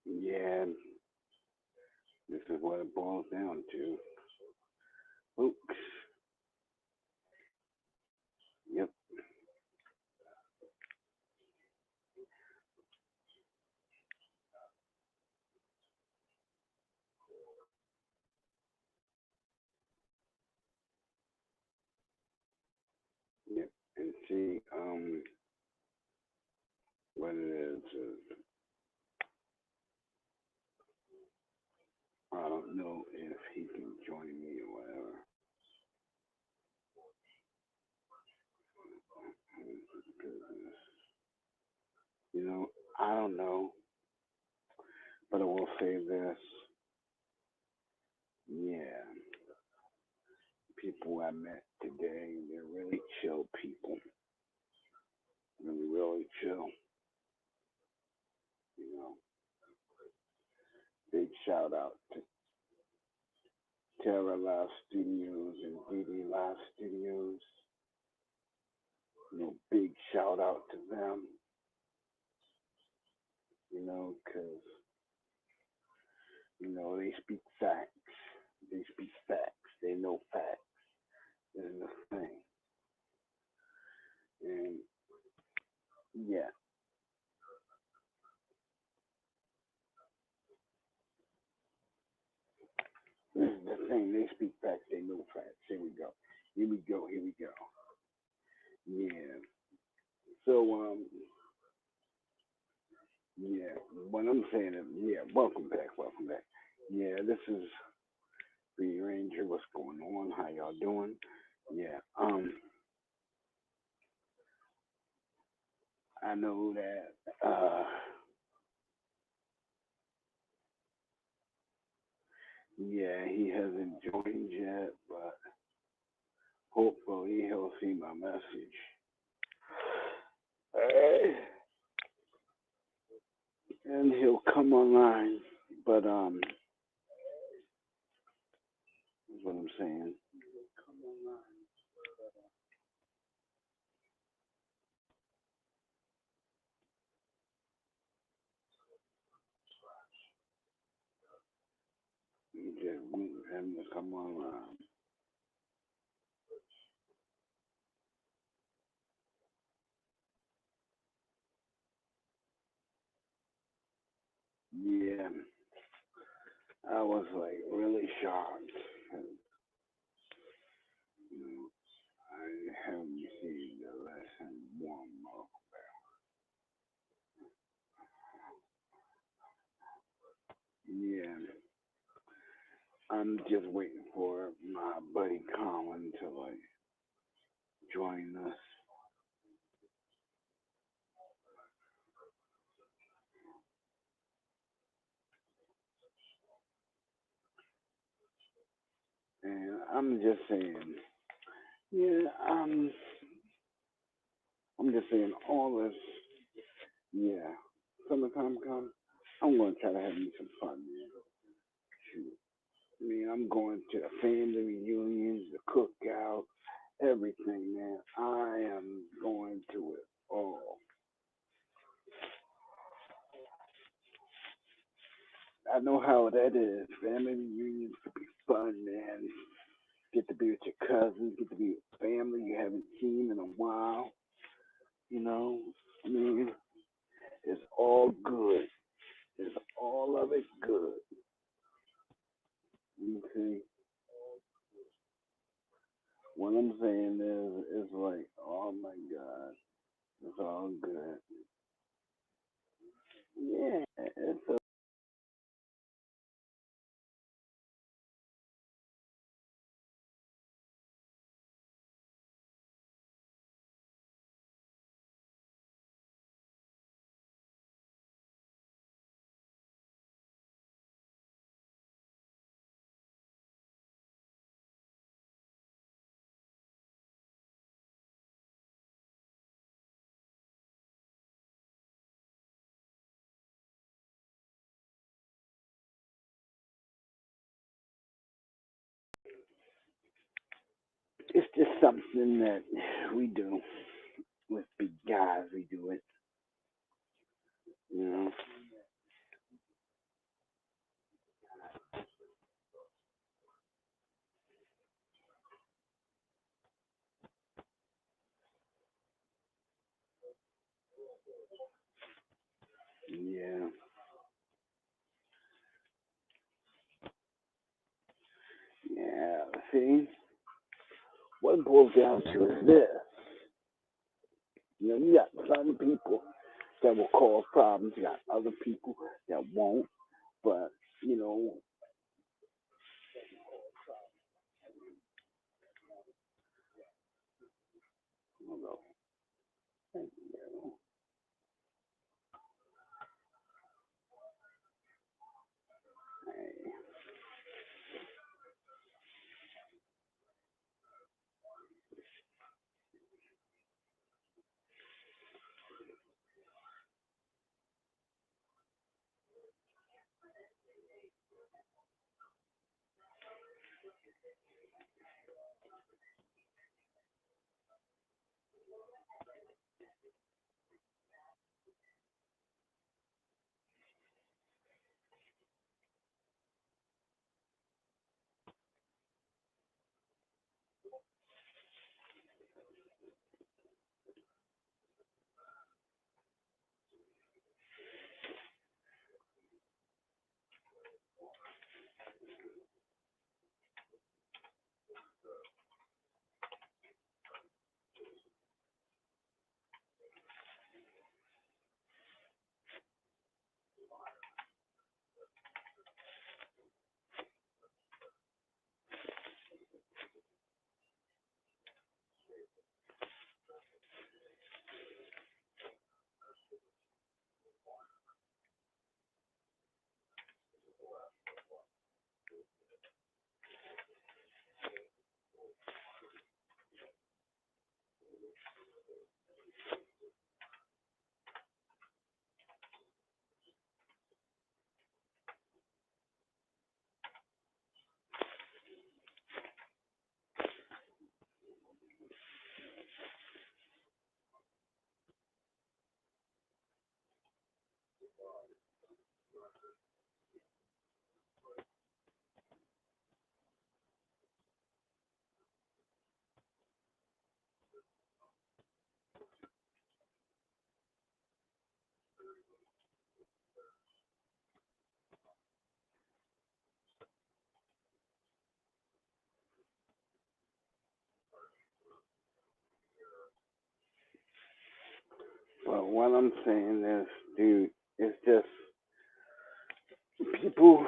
Yeah, this is what it boils down to, folks. Yep, yep. And see, what it is I don't know if he can join me or whatever. You know, I don't know, but I will say this. Yeah, people I met today, they're really chill people. Really, really chill. You know, big shout out to Terra Live Studios and DD Live Studios. You know, big shout out to them. You know, because you know they speak facts. They speak facts. They know facts. Is the thing. And yeah, this is the thing. They speak facts. They know facts. Here we go. Here we go. Here we go. Yeah. So yeah. What I'm saying is, yeah. Welcome back. Welcome back. Yeah. This is the Ranger. What's going on? How y'all doing? Yeah. I know that. Yeah. He hasn't joined yet, but hopefully he'll see my message. Uh, and he'll come online. But that's what I'm saying. Come online. You just wait for him to come online. Yeah, I was like really shocked. You know, I haven't received the lesson one more. Yeah, I'm just waiting for my buddy Colin to like join us. And I'm just saying, yeah, I'm just saying all this, yeah. Summertime come, I'm gonna try to have me some fun, man. Shoot. I mean, I'm going to the family reunions, the cookout, everything, man. I am going to it all. I know how that is. Family reunions could be fun, man. Get to be with your cousins, get to be with family you haven't seen in a while. You know, I mean, it's all good. It's all of it good. Okay. What I'm saying is like, oh my God, it's all good. Yeah, it's a, it's just something that we do with big guys. We do it, you know. Yeah, yeah. See, what it boils down to is this. You know, you got some people that will cause problems. You got other people that won't. But you know, you know, but what I'm saying is, dude, it's just people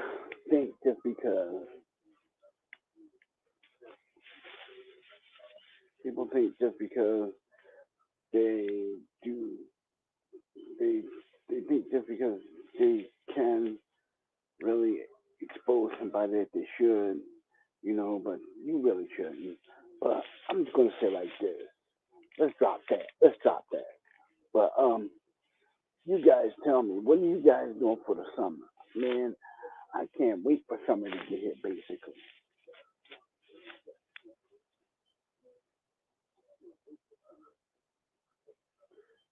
think just because people think just because they do they they think just because they can really expose somebody that they should, but you really shouldn't. But I'm just gonna say like this. Let's drop that. Let's drop that. But you guys tell me, what are you guys doing for the summer? Man, I can't wait for summer to get here. Basically,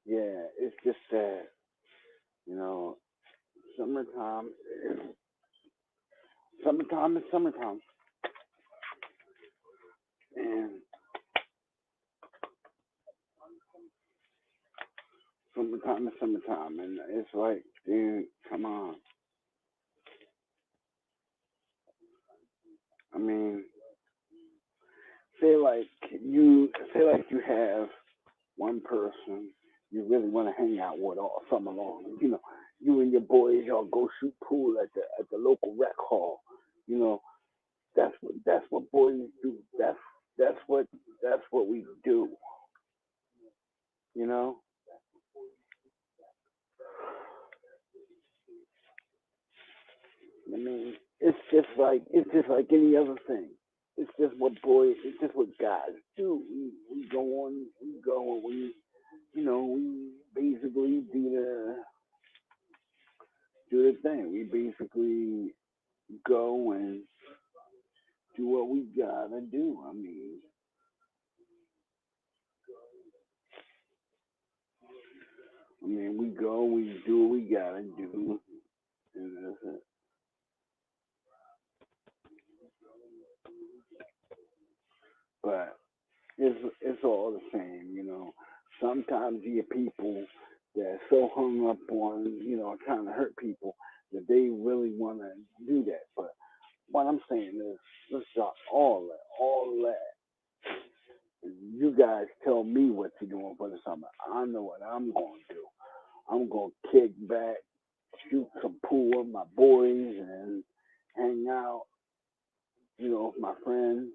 yeah, it's just that you know, summertime, summertime is summertime, and summertime is summertime, and it's like, dude, come on. I mean, say like you have one person you really want to hang out with all summer long. You and your boys y'all go shoot pool at the local rec hall. You know, that's what boys do. That's what that's what we do. You know, I mean, it's just like any other thing. It's just what guys do. We go on, we go, and we basically do the thing. We basically go and do what we gotta do. I mean, we go, we do what we gotta do, and that's it. But it's all the same. Sometimes you get people that are so hung up on trying to hurt people that they really want to do that. But what I'm saying is, let's drop all that. You guys tell me what you're doing for the summer. I know what I'm going to do. I'm going to kick back, shoot some pool with my boys, and hang out, with my friends,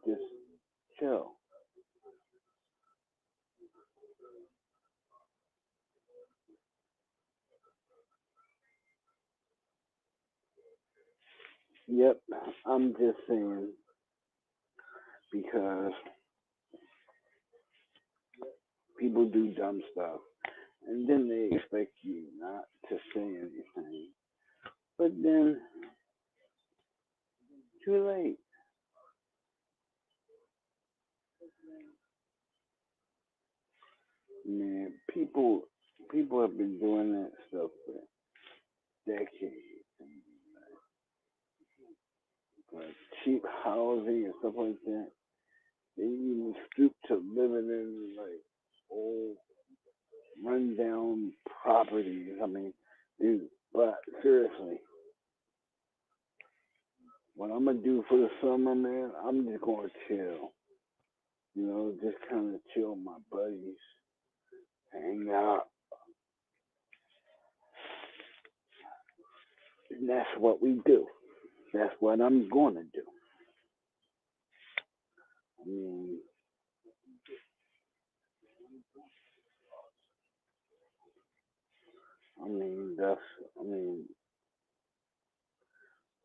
just chill. Yep, I'm just saying because people do dumb stuff, and then they expect you not to say anything. But then, too late. Man, people have been doing that stuff for decades. Like cheap housing and stuff like that. They even stoop to living in like old rundown properties. I mean, dude, but seriously, what I'm gonna do for the summer, man, I'm just gonna chill. Just kind of chill with my buddies, hang out, and that's what we do. That's what I'm gonna do. I mean, I mean that's, I mean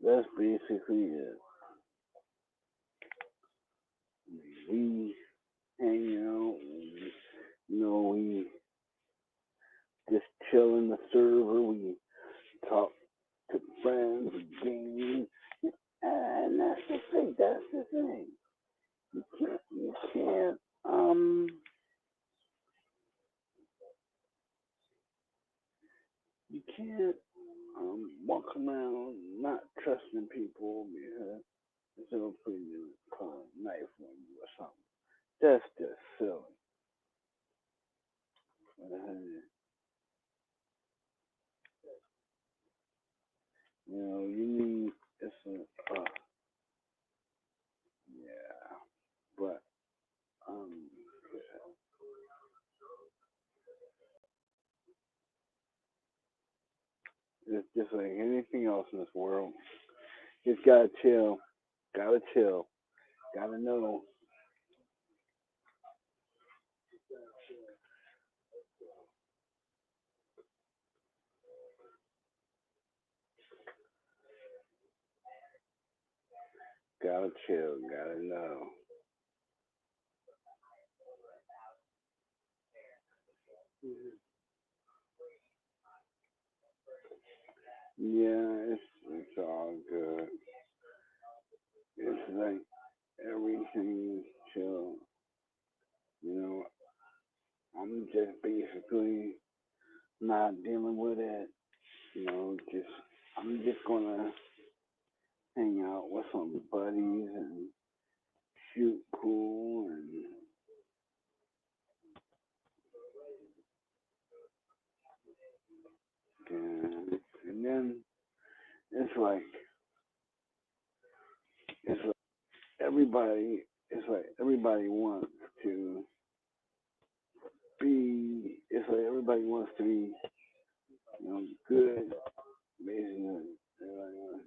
that's basically it. We hang out, we just chill in the server. We talk to friends, we game, and that's the thing. That's the thing. You can't you can't walk around not trusting people because they'll put you pull a knife on you or something. That's just silly. You need it's a yeah, but um, it's just like anything else in this world. Just gotta chill, gotta chill, gotta know. gotta chill, gotta know. Yeah, it's all good. It's like everything is chill. You know, I'm just basically not dealing with it. Just I'm just gonna hang out with some buddies and shoot pool and then it's like it's like everybody wants to it's like everybody wants to be good basically. Everybody wants,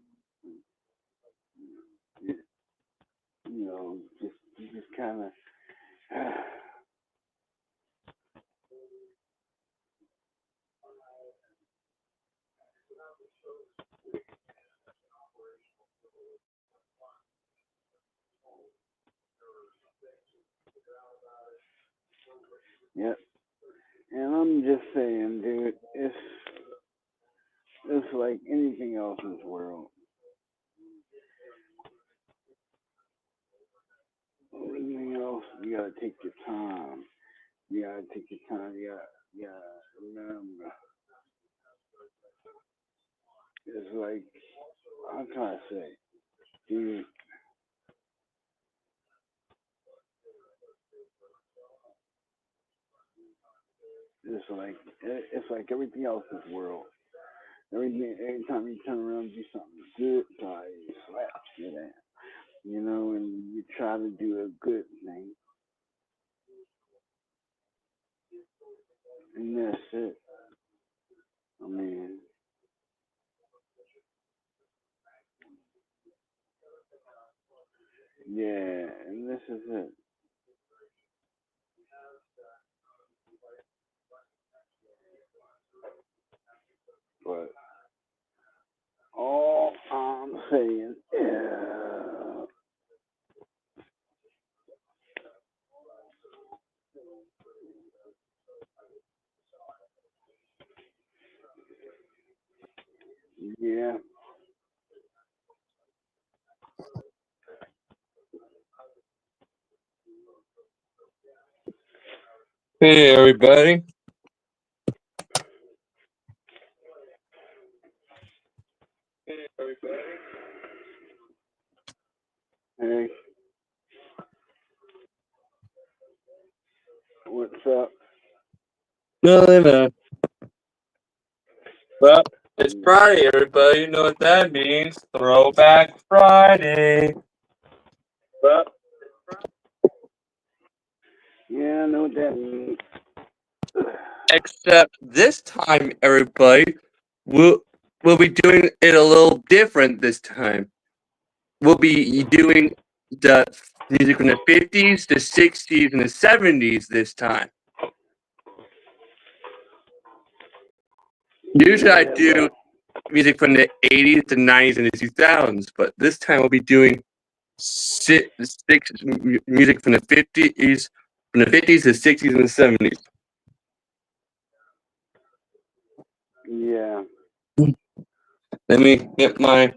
just kind of yeah. And I'm just saying, dude, it's like anything else in this world. Everything else, you gotta take your time. You gotta take your time. You gotta remember. It's like, I'm trying to say, dude, it's like everything else in this world. Every time you turn around and do something good, God, you slap shit at. And you try to do a good thing, and that's it. I mean, yeah, and this is it. But all I'm saying is, yeah, Hey everybody. hey, what's up? Nothing, man. Well, it's Friday, everybody. You know what that means. Throwback Friday. Well, Yeah, I know what that means. except this time, everybody, we'll, we'll be doing it a little different this time. We'll be doing the music from the 50s, the 60s, and the 70s this time. Usually I Yeah, do music from the 80s, the 90s, and the 2000s, but this time we'll be doing music from the 50s, the 60s, and the 70s. yeah, Let me get my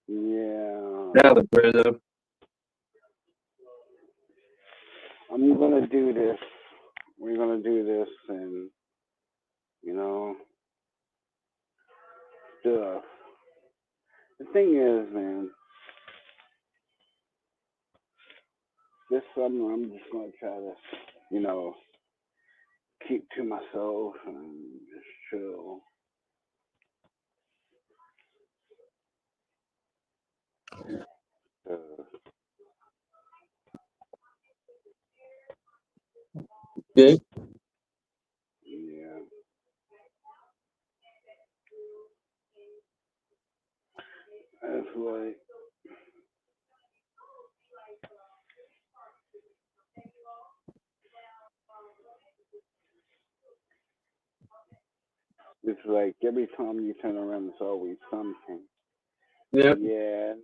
yeah. algorithm. I'm gonna do this. We're gonna do this, and you know, stuff. The thing is, man, this summer I'm just gonna try to, you know, keep to myself and just chill. Uh, Okay. yeah, that's like, It's like every time you turn around, it's always something. Yep. Yeah,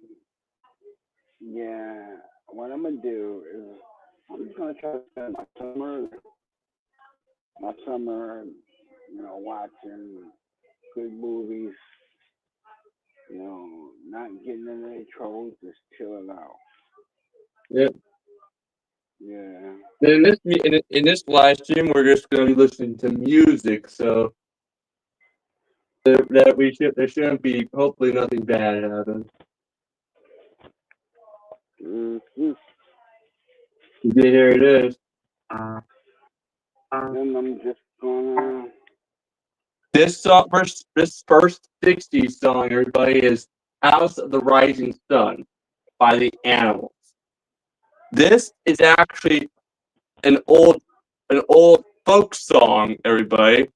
yeah. What I'm gonna do is I'm just gonna try to spend my summer, watching good movies. Not getting in any trouble, just chilling out. Yep. Yeah. In this live stream, we're just going to be listening to music, so there shouldn't be hopefully nothing bad happen. Mm-hmm. Yeah, here it is. And I'm just gonna. This first '60s song, everybody, is "House of the Rising Sun" by the Animals. This is actually an old folk song, everybody,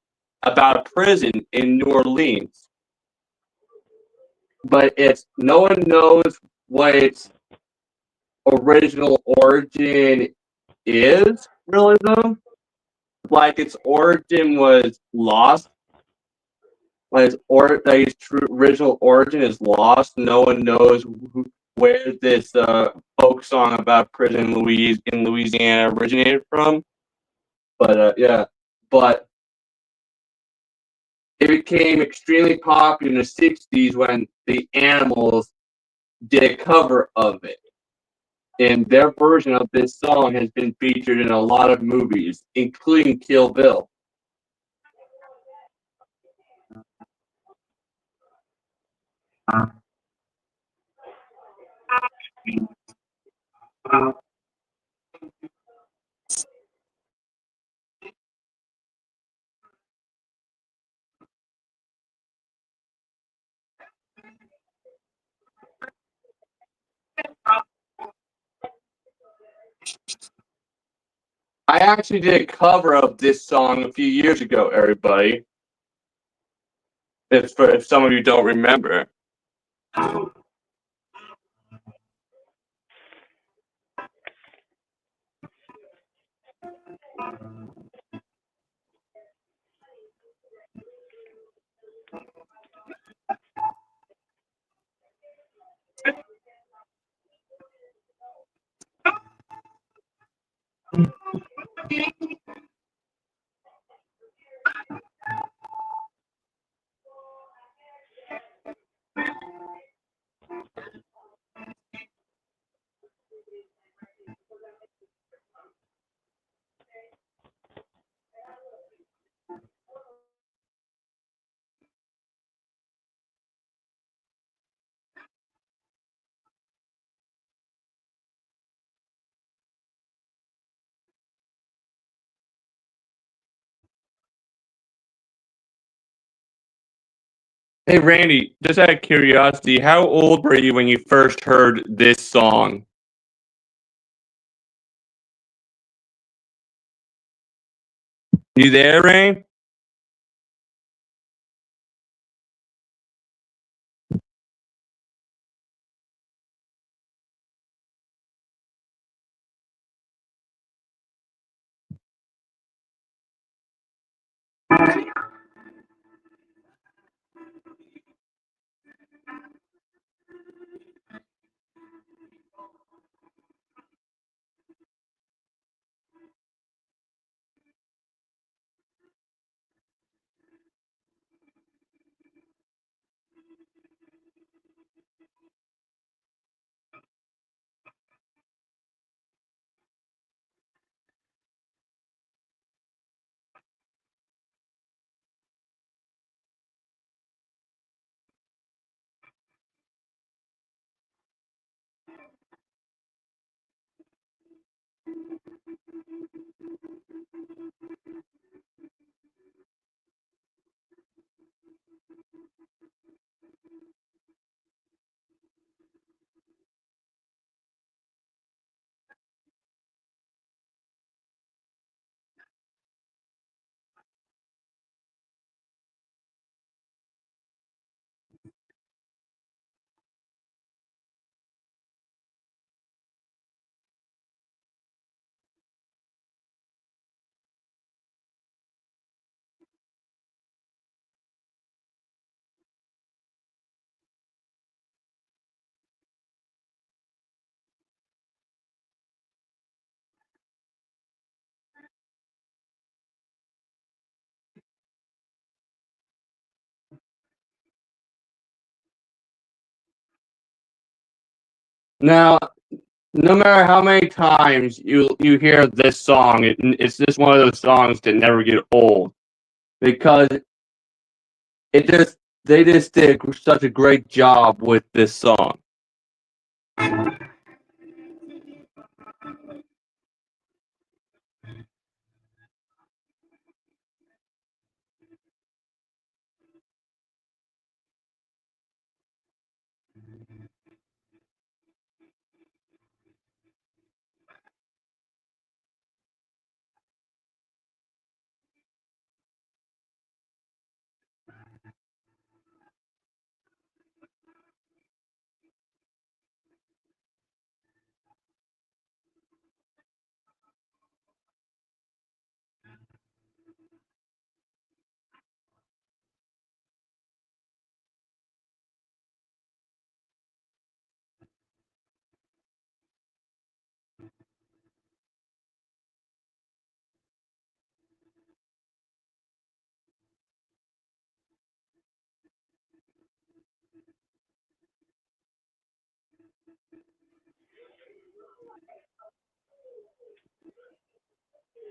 about a prison in New Orleans. But no one knows what its original origin is, really, though. Like its origin was lost. Like its true original origin is lost. No one knows where this folk song about prison in Louisiana originated from. But yeah, but it became extremely popular in the '60s when the Animals did a cover of it. And their version of this song has been featured in a lot of movies, including Kill Bill. I actually did a cover of this song a few years ago, everybody. If some of you don't remember. Hey Randy, just out of curiosity, how old were you when you first heard this song? You there, Rain? Now, no matter how many times you hear this song, it's just one of those songs that never get old because it just they just did such a great job with this song.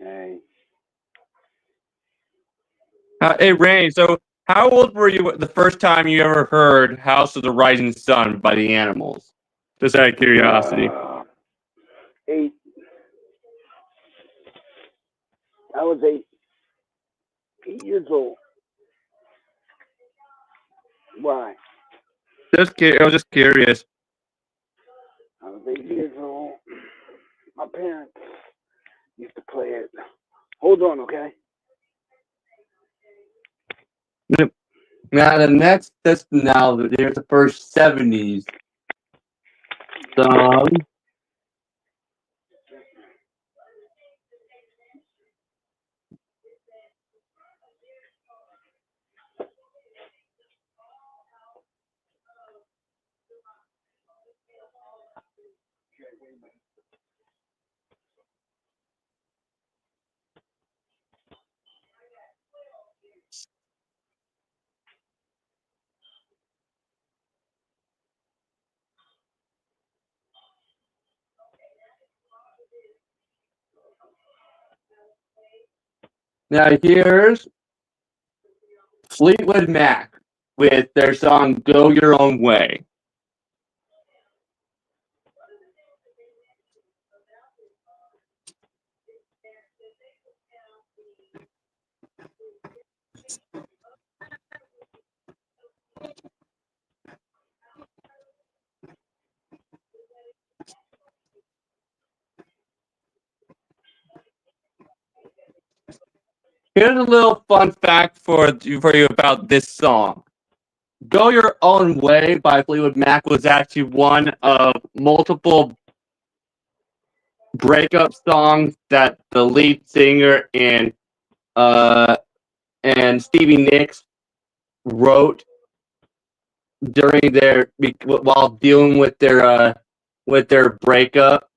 Hey. Hey, Randy. So, how old were you the first time you ever heard "House of the Rising Sun" by the Animals? Just out of curiosity. 8. I was 8. 8 years old. Why? I was just curious. I was 8 years old. My parents used to play it. Hold on, okay? Now there's the first '70s song. Now here's Fleetwood Mac with their song "Go Your Own Way." Here's a little fun fact for you about this song. "Go Your Own Way" by Fleetwood Mac was actually one of multiple breakup songs that the lead singer uh, and Stevie Nicks wrote during while dealing with their breakup.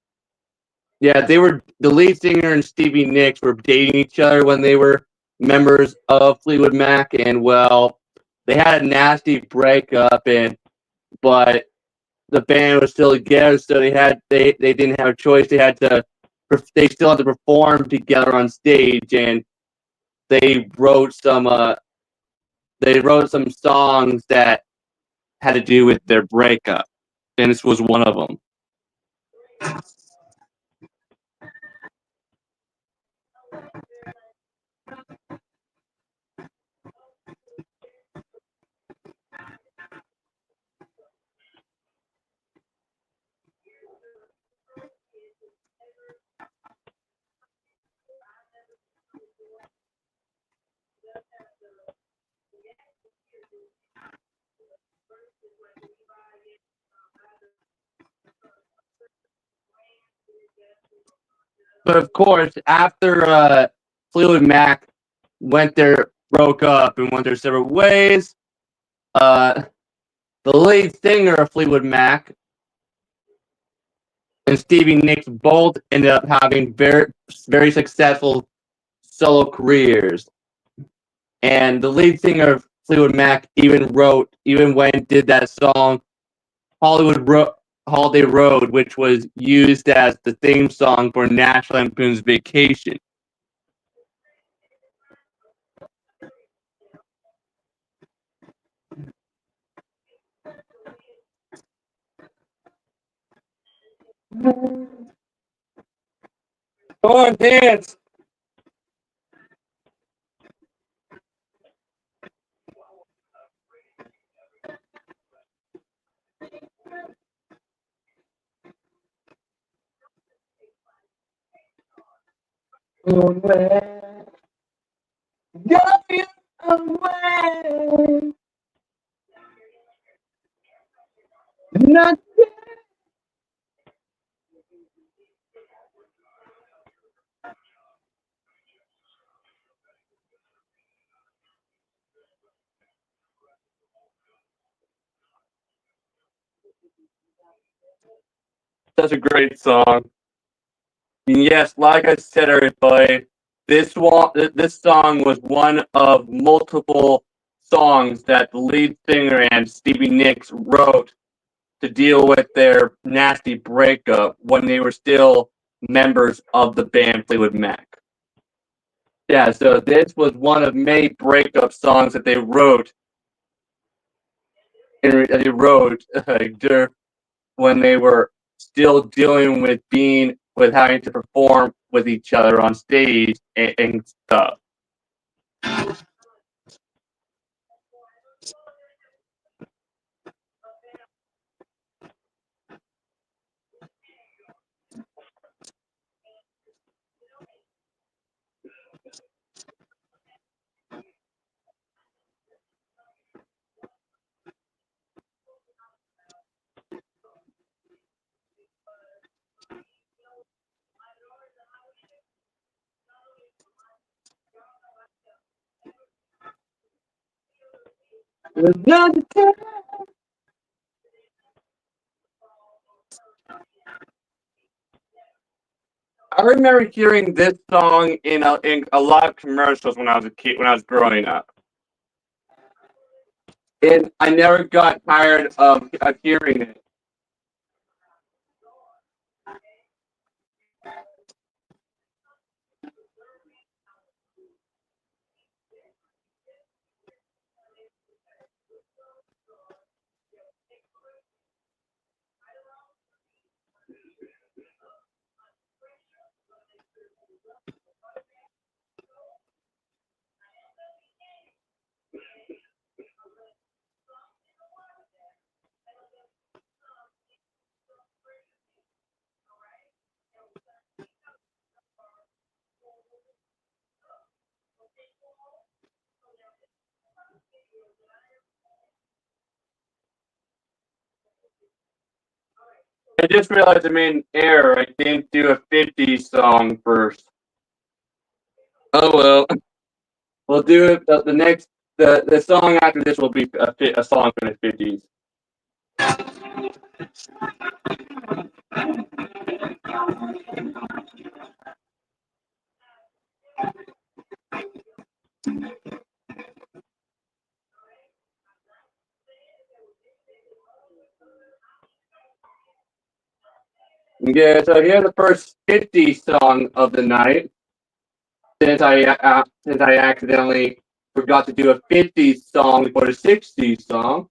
Yeah, the lead singer and Stevie Nicks were dating each other when they were members of Fleetwood Mac, and well, they had a nasty breakup, but the band was still together, so they didn't have a choice. They still had to perform together on stage, and they wrote some songs that had to do with their breakup, and this was one of them. But of course, after Fleetwood Mac broke up and went their separate ways, the lead singer of Fleetwood Mac and Stevie Nicks both ended up having very, very successful solo careers. And the lead singer of Fleetwood Mac even when did that song, Hollywood Holiday Road, which was used as the theme song for National Lampoon's Vacation. Come on, dance! Away, going away. Not such a great song. And yes, like I said, everybody, this song was one of multiple songs that the lead singer and Stevie Nicks wrote to deal with their nasty breakup when they were still members of the band Fleetwood Mac. Yeah, so this was one of many breakup songs that they wrote. They wrote when they were still dealing with having to perform with each other on stage and stuff. I remember hearing this song in a lot of commercials when I was a kid, when I was growing up, and I never got tired of hearing it. I just realized I made an error. I didn't do a 50s song first. Oh well. We'll do it. The next, the song after this will be a song from the 50s. Yeah, so here's the first 50s song of the night. Since I accidentally forgot to do a 50s song for the 60s song.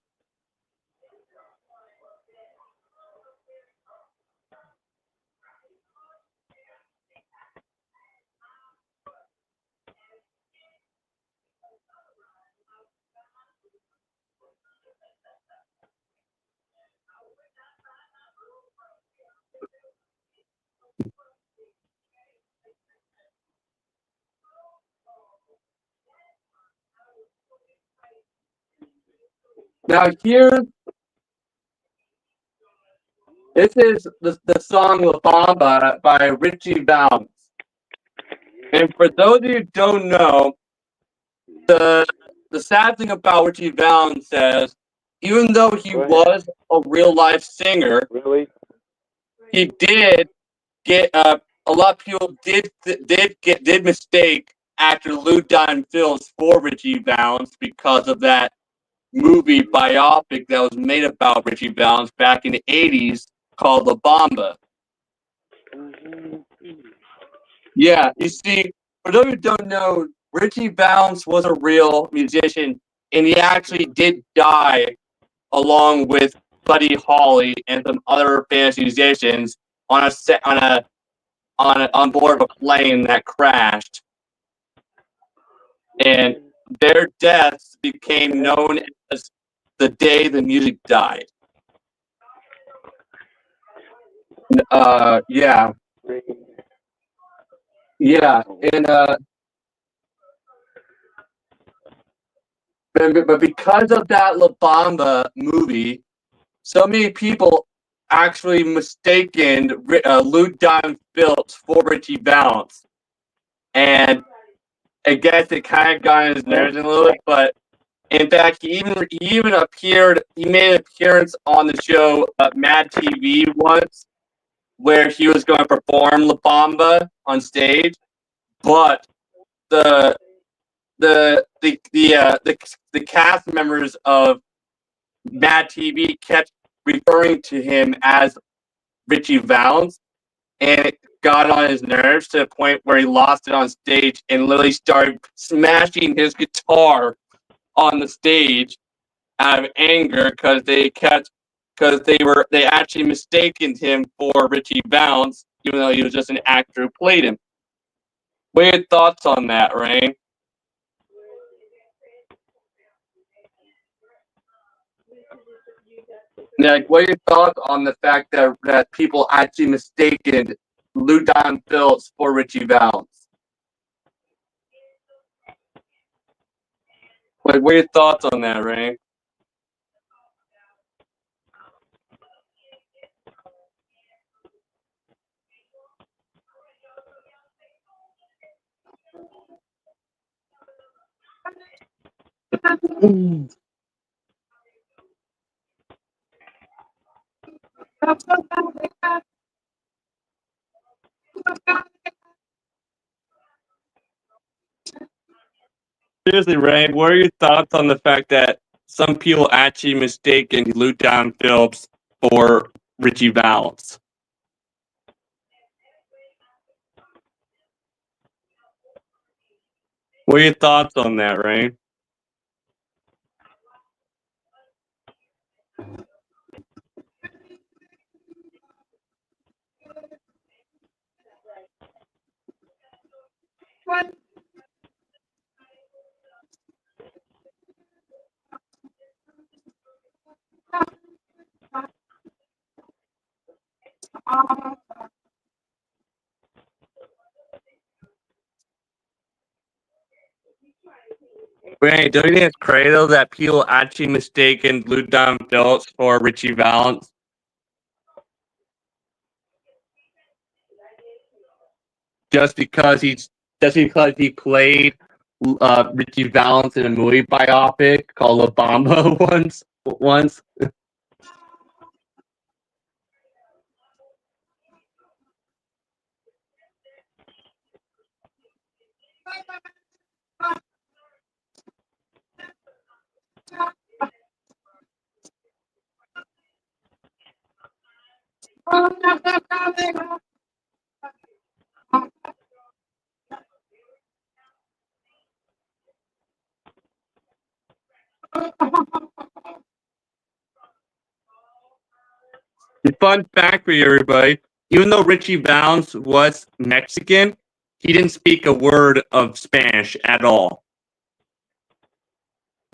Now here, this is the song La Bamba by Richie Valens. And for those of you who don't know, the sad thing about Richie Valens says, even though he was a real life singer, he did get a lot of people did mistake actor Lou Diamond Phillips for Richie Valens because of that movie biopic that was made about Richie Valens back in the 80s called La Bamba. Yeah, you see, for those who don't know, Richie Valens was a real musician, and he actually did die along with Buddy Holly and some other famous musicians on a set on board of a plane that crashed, and their deaths became known as the day the music died. Yeah, and but because of that La Bamba movie, so many people actually mistaken Lou Diamond Phillips for Richie Valens, and I guess it kind of got on his nerves a little bit. But in fact, he even appeared. He made an appearance on the show Mad TV once, where he was going to perform La Bamba on stage, but the the cast members of Mad TV kept referring to him as Richie Valens, and it got on his nerves to the point where he lost it on stage and literally started smashing his guitar on the stage out of anger because they actually mistaken him for Richie Valens, even though he was just an actor who played him. What are your thoughts on that, Rain? Like, what are your thoughts on the fact that people actually mistaken Lou Diamond Phillips for Richie Valens? Like, what are your thoughts on that, Rain? Seriously, Rain, what are your thoughts on the fact that some people actually mistaken Lou Diamond Phillips for Richie Valens? What are your thoughts on that, Rain? Rain, don't you think it's crazy though that people actually mistaken Lou Diamond Phillips for Richie Valens? Just because he played Richie Valens in a movie biopic called La Bamba once. Fun fact for you, everybody: even though Richie Valens was Mexican, he didn't speak a word of Spanish at all.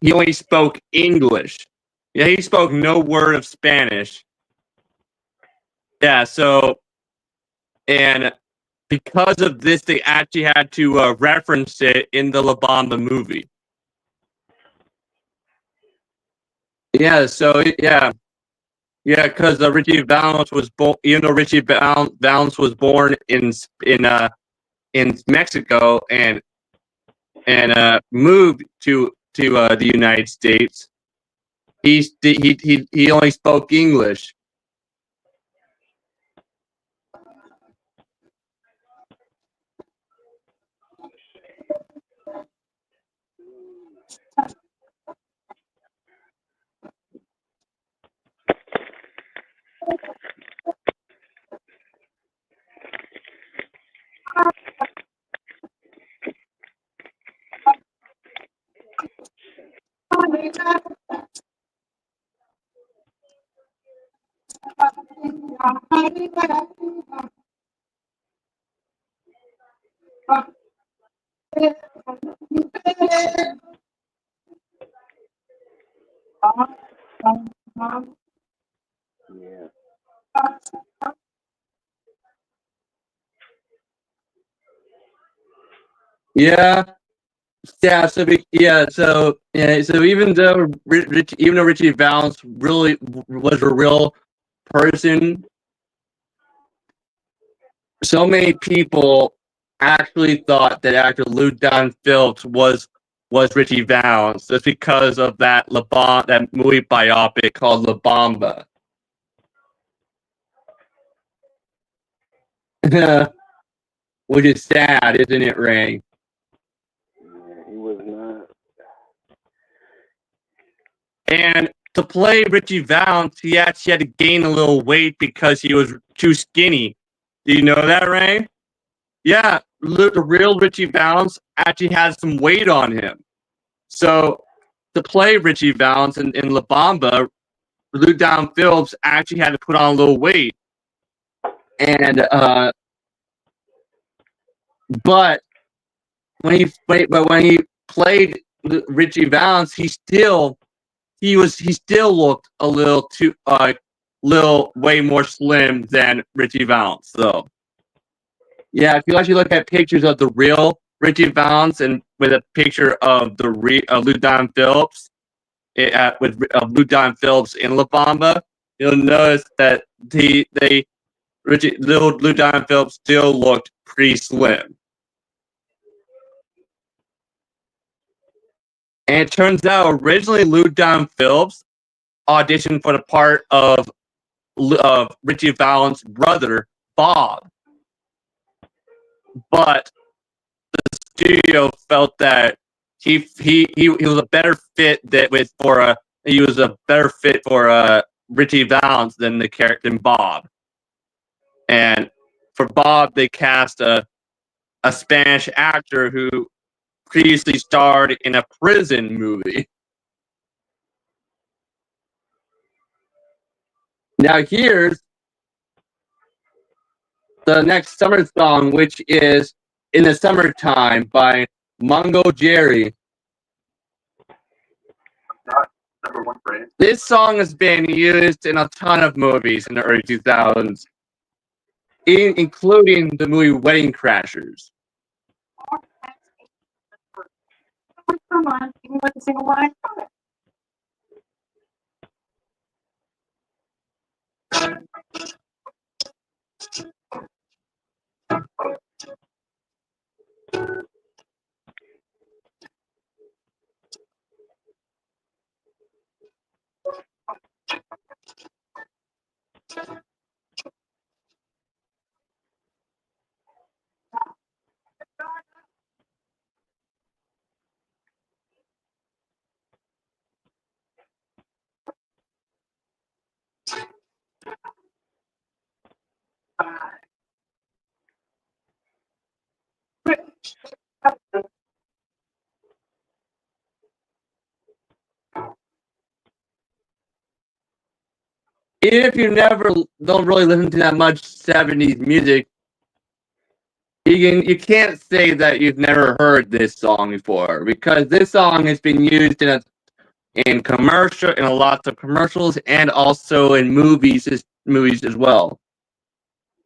He only spoke English. Yeah, he spoke no word of Spanish. Yeah, so and because of this, they actually had to reference it in the La Bamba movie. Yeah, so yeah, because Richie Valens was born. Even though Richie Valens was born in Mexico and moved to the United States, he only spoke English. Yeah. Yeah, yeah. So even though even though Richie Valens really was a real person, so many people actually thought that actor Lou Don Phillips was Richie Valens just because of that that movie biopic called La Bamba. Which is sad, isn't it, Ray? Yeah, he was not. And to play Richie Valens, he actually had to gain a little weight because he was too skinny. Do you know that, Ray? Yeah, the real Richie Valens actually had some weight on him. So to play Richie Valens in La Bamba, Lou Don Phillips actually had to put on a little weight. And but when he played Richie Valens, he still looked a little too little way more slim than Richie Valens. So yeah, if you actually look at pictures of the real Richie Valens and with a picture of the Lou Don Phillips with Lou Don Phillips in La Bamba, you'll notice that Lou Don Phillips still looked pretty slim. And it turns out originally Lou Don Phillips auditioned for the part of Richie Valens' brother, Bob. But the studio felt that he was a better fit he was a better fit for Richie Valens than the character than Bob. And for Bob, they cast a Spanish actor who previously starred in a prison movie. Now here's the next summer song, which is "In the Summertime" by Mungo Jerry. This song has been used in a ton of movies in the early 2000s, including the movie Wedding Crashers. Come on, you can put the single line. Even if you don't really listen to that much 70s music, you can't say that you've never heard this song before, because this song has been used in lots of commercials and also in movies as well.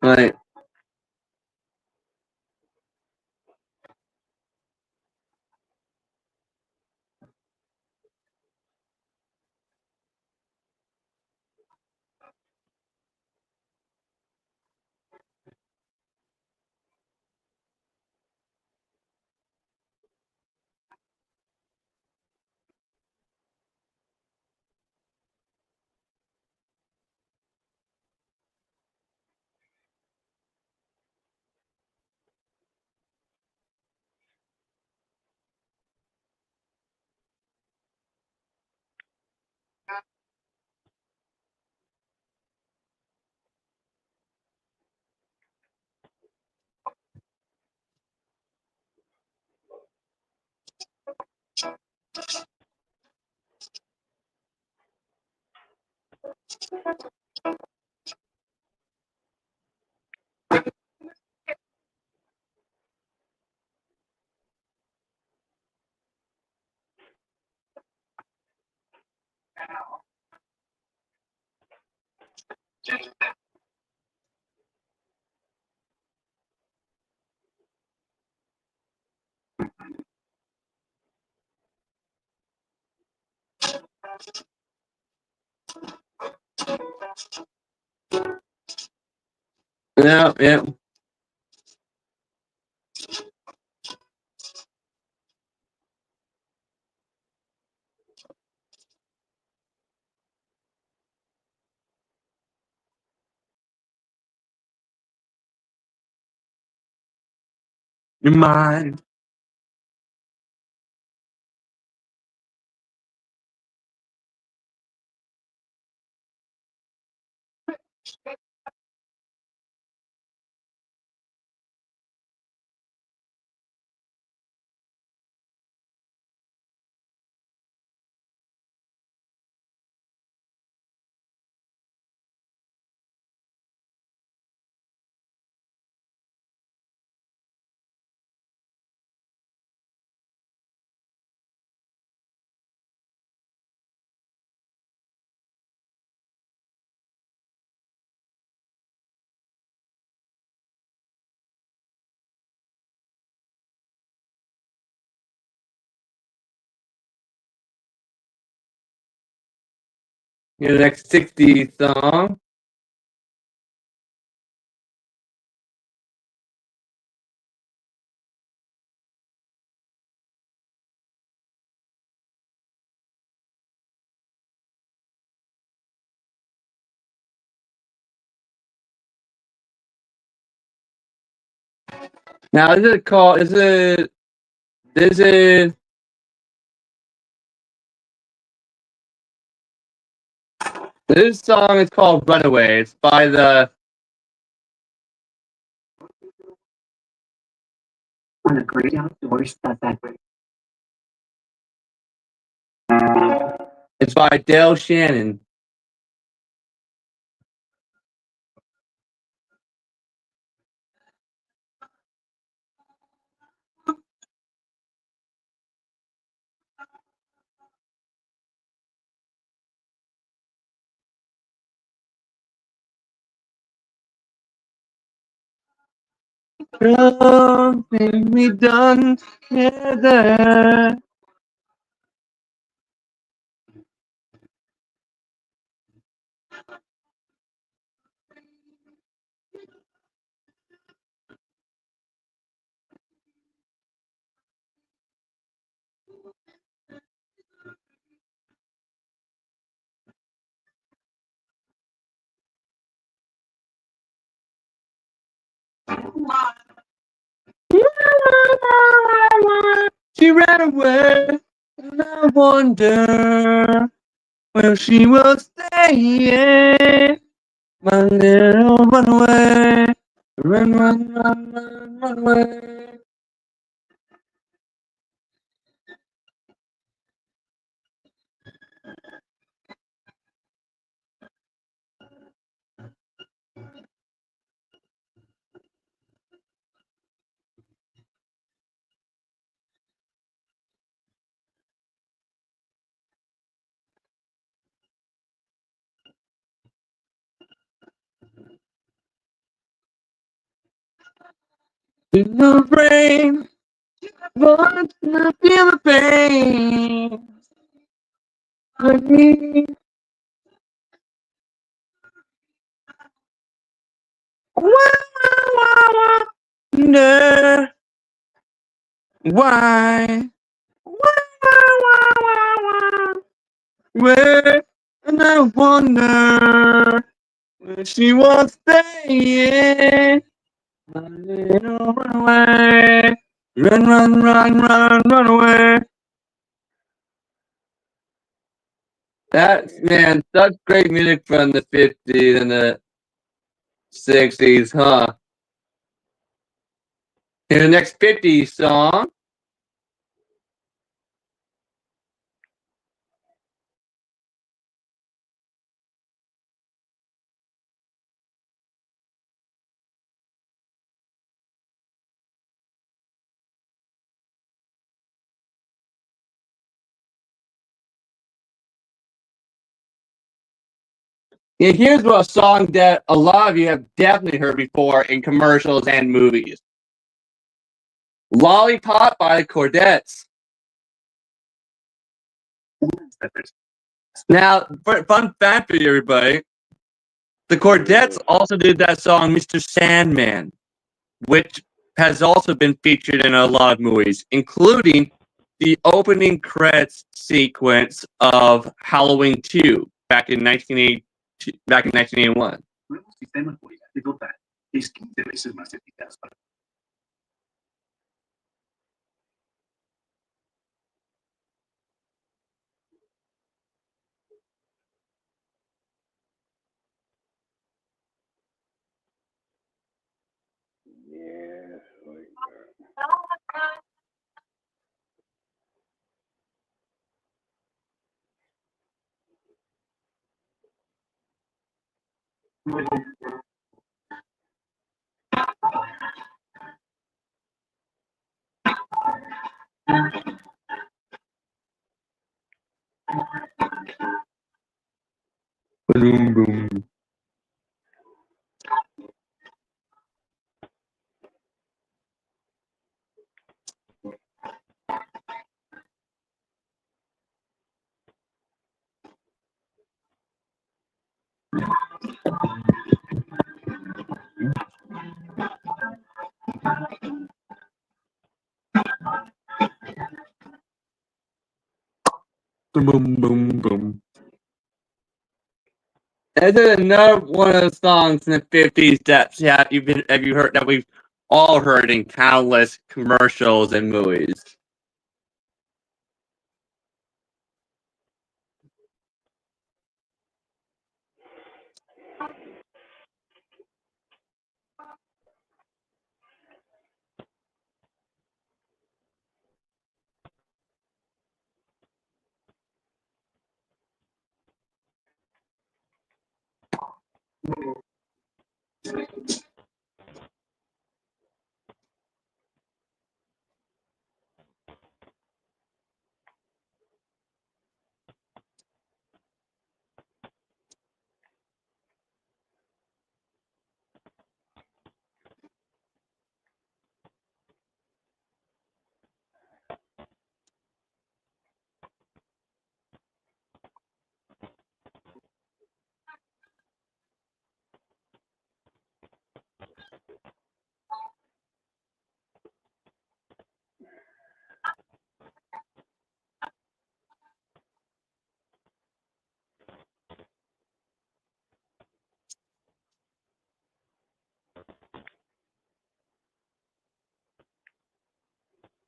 Right. Yeah, yeah. You're mine. Your next 60 song. Now, is it called? Is it? This is. This song is called "Runaway." It's by the. On the great outdoors that It's by Dale Shannon. Something we done together. She ran away, and I wonder where she was staying. My little runaway, run, run, run, run, run away. In the rain, but I feel the pain. Let me. Wonder why. Where and I wonder where she was staying. My little runaway, run, run, run, run, run away. That man, such great music from the 50s and the 60s, huh? In the next 50s song. And here's a song that a lot of you have definitely heard before in commercials and movies. Lollipop by the Chordettes. Now, fun fact for you, everybody. The Chordettes also did that song, Mr. Sandman, which has also been featured in a lot of movies, including the opening credits sequence of Halloween 2 back in 1981. Nuevo sistema colgate total es 15 veces más eficaz para Yes, like that. Boom, boom. Boom, boom, boom. This is another one of the songs in the 50s that have you heard that we've all heard in countless commercials and movies.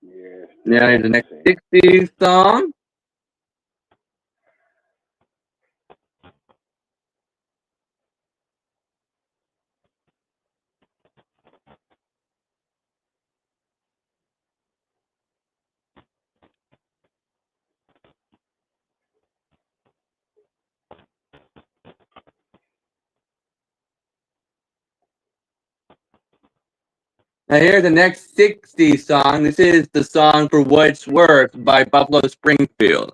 Yes. Now the next 60s song. Now here's the next 60s song. This is the song For What It's Worth by Buffalo Springfield.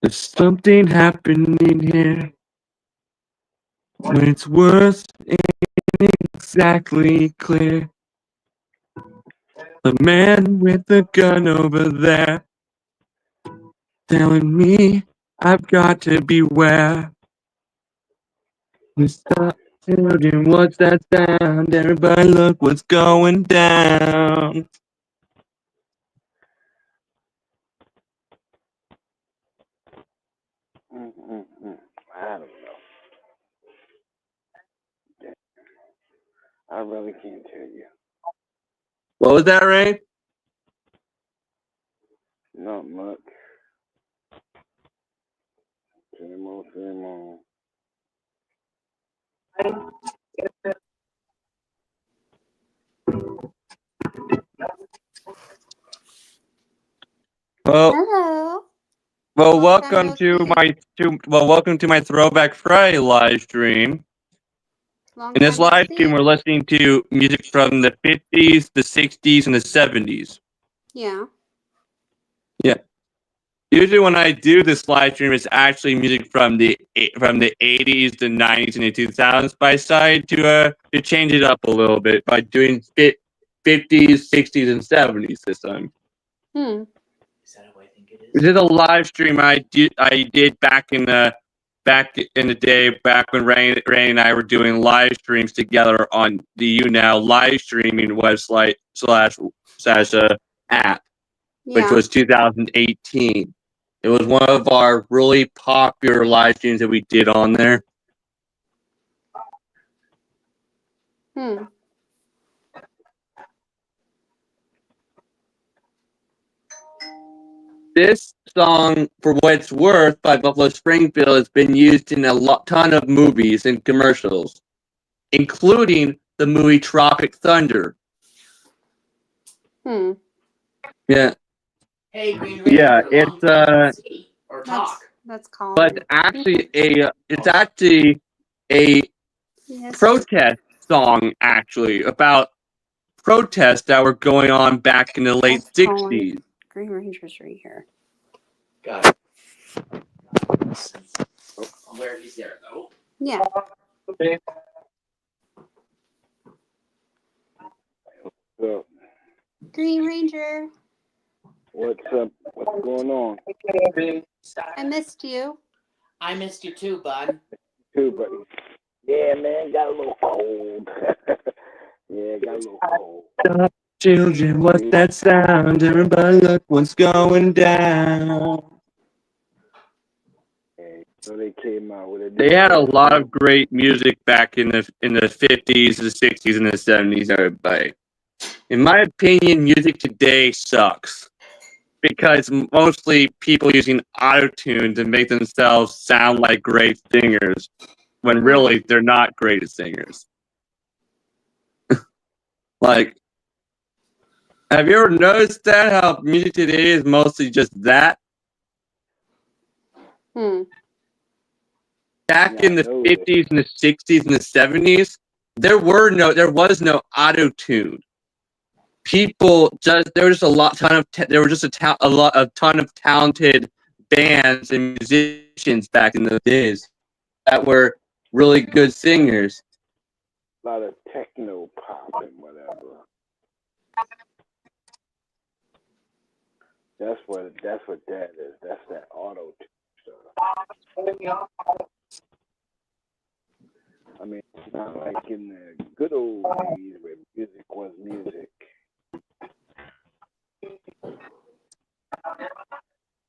There's something happening here. When it's worth ain't exactly clear. The man with the gun over there telling me I've got to beware. Stop children, what's that sound? Everybody look what's going down. I don't know. I really can't tell you. What was that, Ray? Not much. Same old, same old. Well, Hello. welcome to my Throwback Friday live stream. Long In this time no live see. stream, we're listening to music from the 50s, the 60s, and the 70s. Yeah. Usually, when I do this live stream, it's actually music from the 80s, the 90s, and the 2000s. But I decided to change it up a little bit by doing 50s, 60s, and 70s this time. Hmm. Is that how I think it This is? is a live stream I did back in the day, back when Ray and I were doing live streams together on the YouNow live streaming website slash app, which Yeah. was 2018. It was one of our really popular live streams that we did on there. Hmm. This song, for what it's worth, by Buffalo Springfield, has been used in a ton of movies and commercials, including the movie Tropic Thunder. Hmm. Yeah, Hey, Green Ranger. yeah, long it's time no see or talk. That's Colin. but actually it's actually a Yes. protest song, actually, about protests that were going on back in the late That's Colin. 60s. Green Ranger's right here. Got it. Where he's there though. Yeah. So, Green Ranger. what's up? What's going on? I missed you. I missed you too, bud. Too, buddy. Yeah, man, got a little cold. Yeah, got a little cold. Children, what's that sound? Everybody look what's going down. And so they came out with a. They had a lot of great music back in the 50s, the 60s, and the 70s, everybody. In my opinion, music today sucks. Because mostly people using auto-tune to make themselves sound like great singers, when really they're not great singers. Like, have you ever noticed that, how music today is mostly just that? Hmm. Back in the 50s and the 60s and the 70s, there was no auto-tune. There were just a ton of talented bands and musicians back in those days that were really good singers. A lot of techno pop and whatever. That's what that is. That's that auto stuff. I mean, it's not like in the good old days where music was music.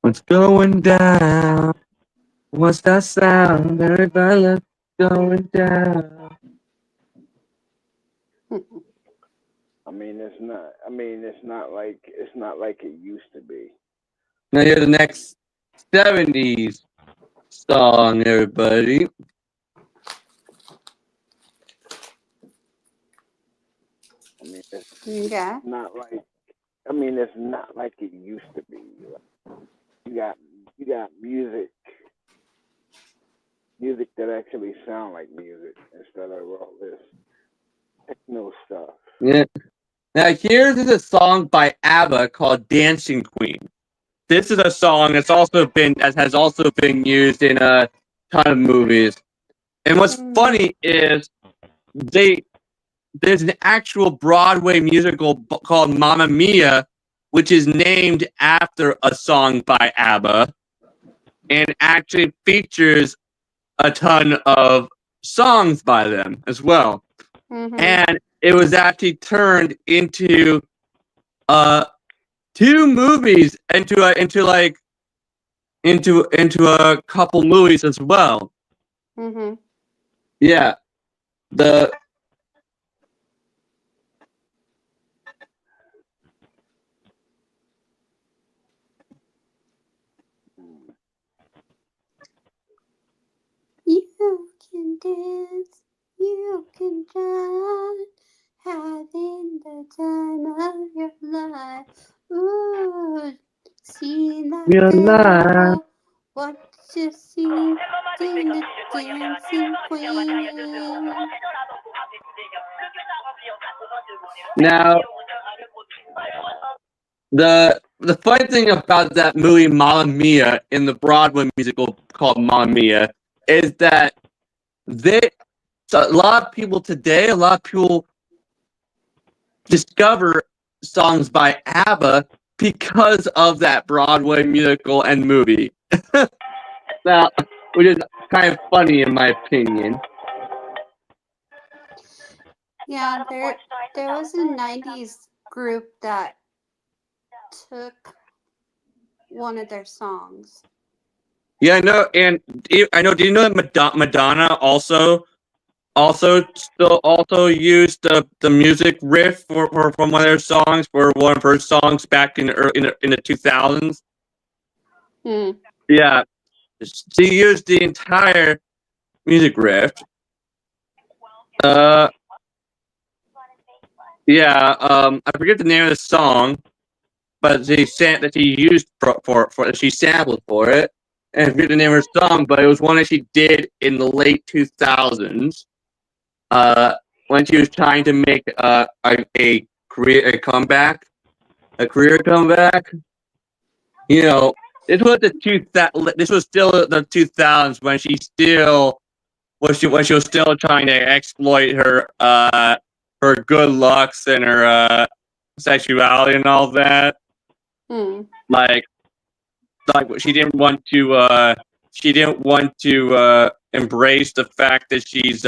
What's going down? What's that sound? Everybody look going down. It's not like it used to be. Now here's the next 70s song, everybody. I mean, it's Yeah. not like. I mean, it's not like it used to be. You got music that actually sound like music instead of all this techno stuff. Yeah. Now here's a song by ABBA called "Dancing Queen." This is a song that has also been used in a ton of movies. And what's funny is there's an actual Broadway musical called Mamma Mia, which is named after a song by ABBA, and actually features a ton of songs by them as well. Mm-hmm. And it was actually turned into 2 movies, into a couple movies as well. Mm-hmm. Yeah. You can dance, you can shine, having the time of your life. Ooh, see that Your life. girl, what you see in the dancing queen. Now, the funny thing about that movie Mamma Mia in the Broadway musical called Mamma Mia is that a lot of people discover songs by ABBA because of that Broadway musical and movie. Now, which is kind of funny in my opinion. Yeah, there was a 90s group that took one of their songs. Yeah, I know, and I know. Do you know that Madonna also used the music riff from one of their songs for one of her songs back in the 2000s? Hmm. Yeah, she used the entire music riff. Yeah, I forget the name of the song, but she used she sampled for it, and I forget the name of her song, but it was one that she did in the late 2000s. When she was trying to make a career comeback. You know, this was still the 2000s when she was still trying to exploit her good looks and her sexuality and all that. Hmm. Like she didn't want to embrace the fact that she's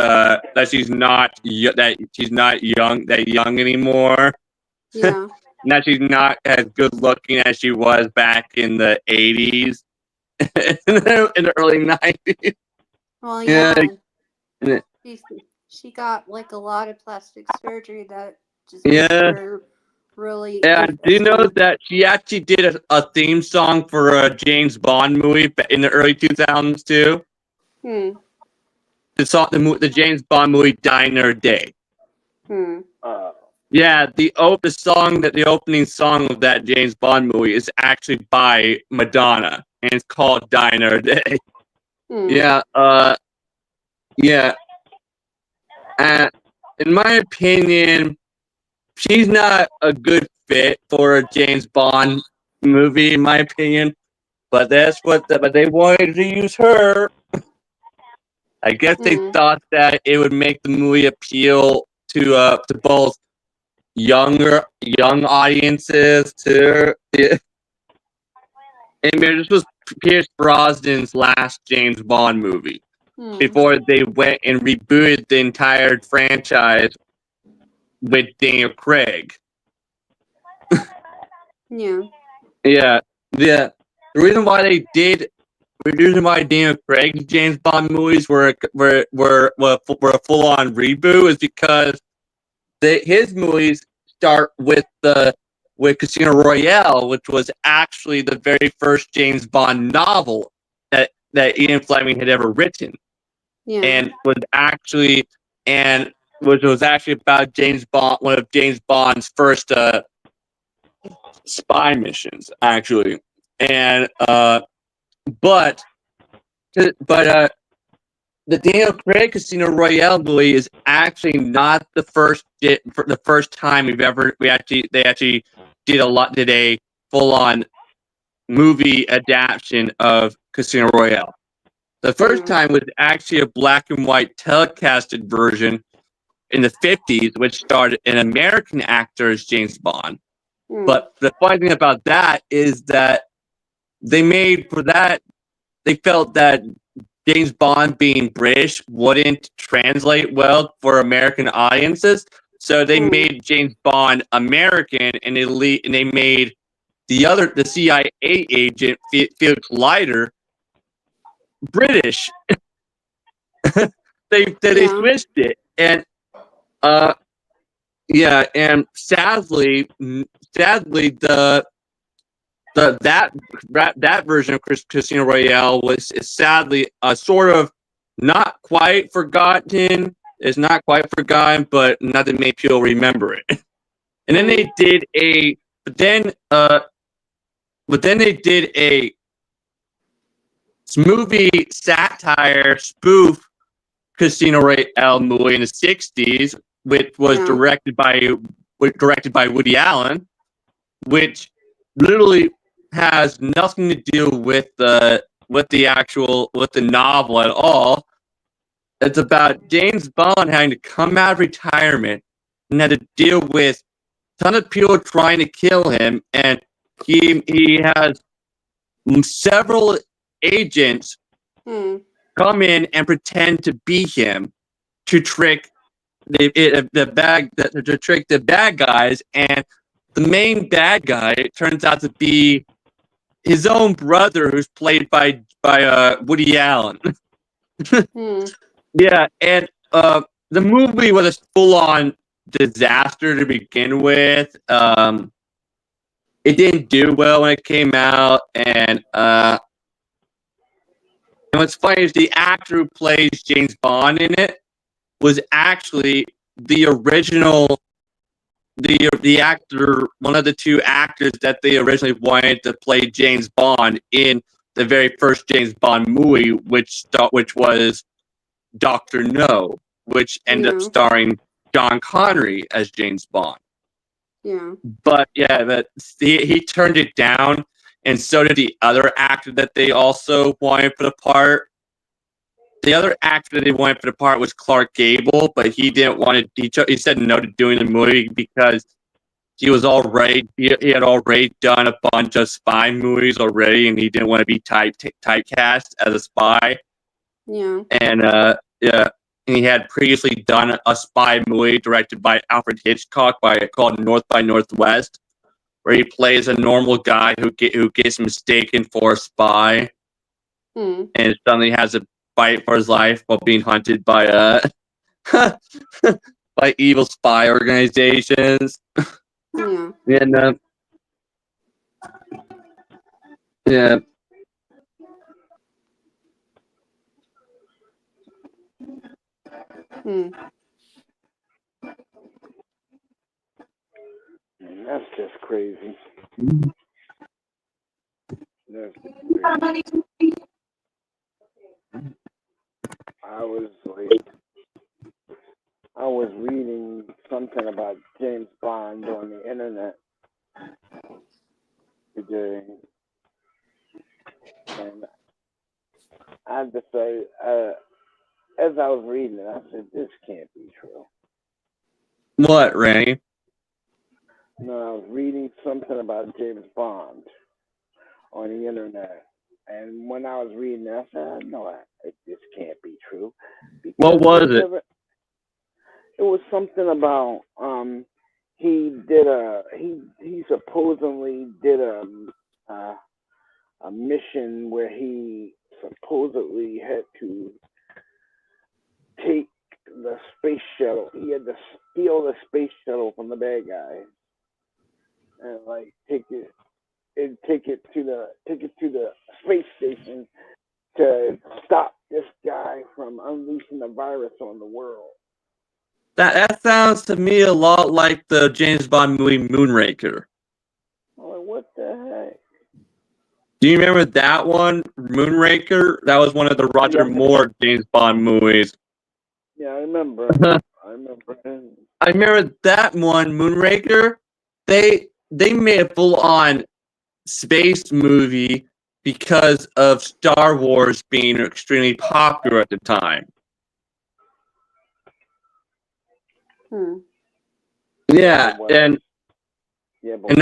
not young anymore. Yeah. Now she's not as good looking as she was back in the 80s, in the early 90s. Well, Yeah. yeah. She got like a lot of plastic surgery that just Yeah. made her really. And do you know interesting. that she actually did a theme song for a James Bond movie in the early 2000s too? Hmm. The James Bond movie Die Another Day. Hmm. Yeah, the opening song of that James Bond movie is actually by Madonna, and it's called Die Another Day. Hmm. Yeah, yeah. In my opinion, she's not a good fit for a James Bond movie, in my opinion. But but they wanted to use her. I guess they thought that it would make the movie appeal to both young audiences too. Yeah. And this was Pierce Brosnan's last James Bond movie before they went and rebooted the entire franchise with Daniel Craig. Yeah. Yeah. The reason why Daniel Craig's James Bond movies were a full on reboot is because his movies start with Casino Royale, which was actually the very first James Bond novel that Ian Fleming had ever written. Yeah. And was actually about James Bond, one of James Bond's first spy missions, actually. And but the Daniel Craig Casino Royale movie is actually not the first time they actually did a full on movie adaptation of Casino Royale. The first time was actually a black and white telecasted version in the 50s, which starred an American actor as James Bond. But the funny thing about that is that they felt that James Bond being British wouldn't translate well for American audiences, so they made James Bond American, and they made the CIA agent Felix Leiter British. They switched it, and and sadly that version of Casino Royale is sadly sort of not quite forgotten. It's not quite forgotten, but not that many people remember it. And then they did a movie satire spoof Casino Royale movie in the 60s, which was directed by Woody Allen, which literally has nothing to do with the novel at all. It's about James Bond having to come out of retirement and had to deal with ton of people trying to kill him, and he has several agents come in and pretend to be him to trick the bad guys, and the main bad guy turns out to be his own brother, who's played by Woody Allen. Yeah, and the movie was a full-on disaster to begin with. It didn't do well when it came out, and what's funny is the actor who plays James Bond in it was actually the original, the actor, one of the two actors that they originally wanted to play James Bond in the very first James Bond movie, which was Dr. No, which ended up starring Sean Connery as James Bond. Yeah. But yeah, he turned it down, and so did the other actor that they also wanted for the part. The other actor that they wanted for the part was Clark Gable, but he didn't want to. He said no to doing the movie because he had already done a bunch of spy movies already, and he didn't want to be typecast as a spy. Yeah. And and he had previously done a spy movie directed by Alfred Hitchcock called North by Northwest, where he plays a normal guy who gets mistaken for a spy, and suddenly has a fight for his life while being hunted by by evil spy organizations. Yeah. And yeah. That's just crazy. That's crazy. I was reading something about James Bond on the internet today, and I had to say, as I was reading it, I said, "This can't be true." What, Randy? No, I was reading something about James Bond on the internet, and when I was reading it, I said, "No, this can't be true." What was it? It was something about he supposedly did a mission where he supposedly had to take the space shuttle. He had to steal the space shuttle from the bad guy and like take it to the space station to stop this guy from unleashing the virus on the world. That sounds to me a lot like the James Bond movie Moonraker. Oh, what the heck? Do you remember that one, Moonraker? That was one of the Roger Moore James Bond movies. Yeah, I remember. I remember that one, Moonraker. They made a full-on space movie because of Star Wars being extremely popular at the time. Yeah, and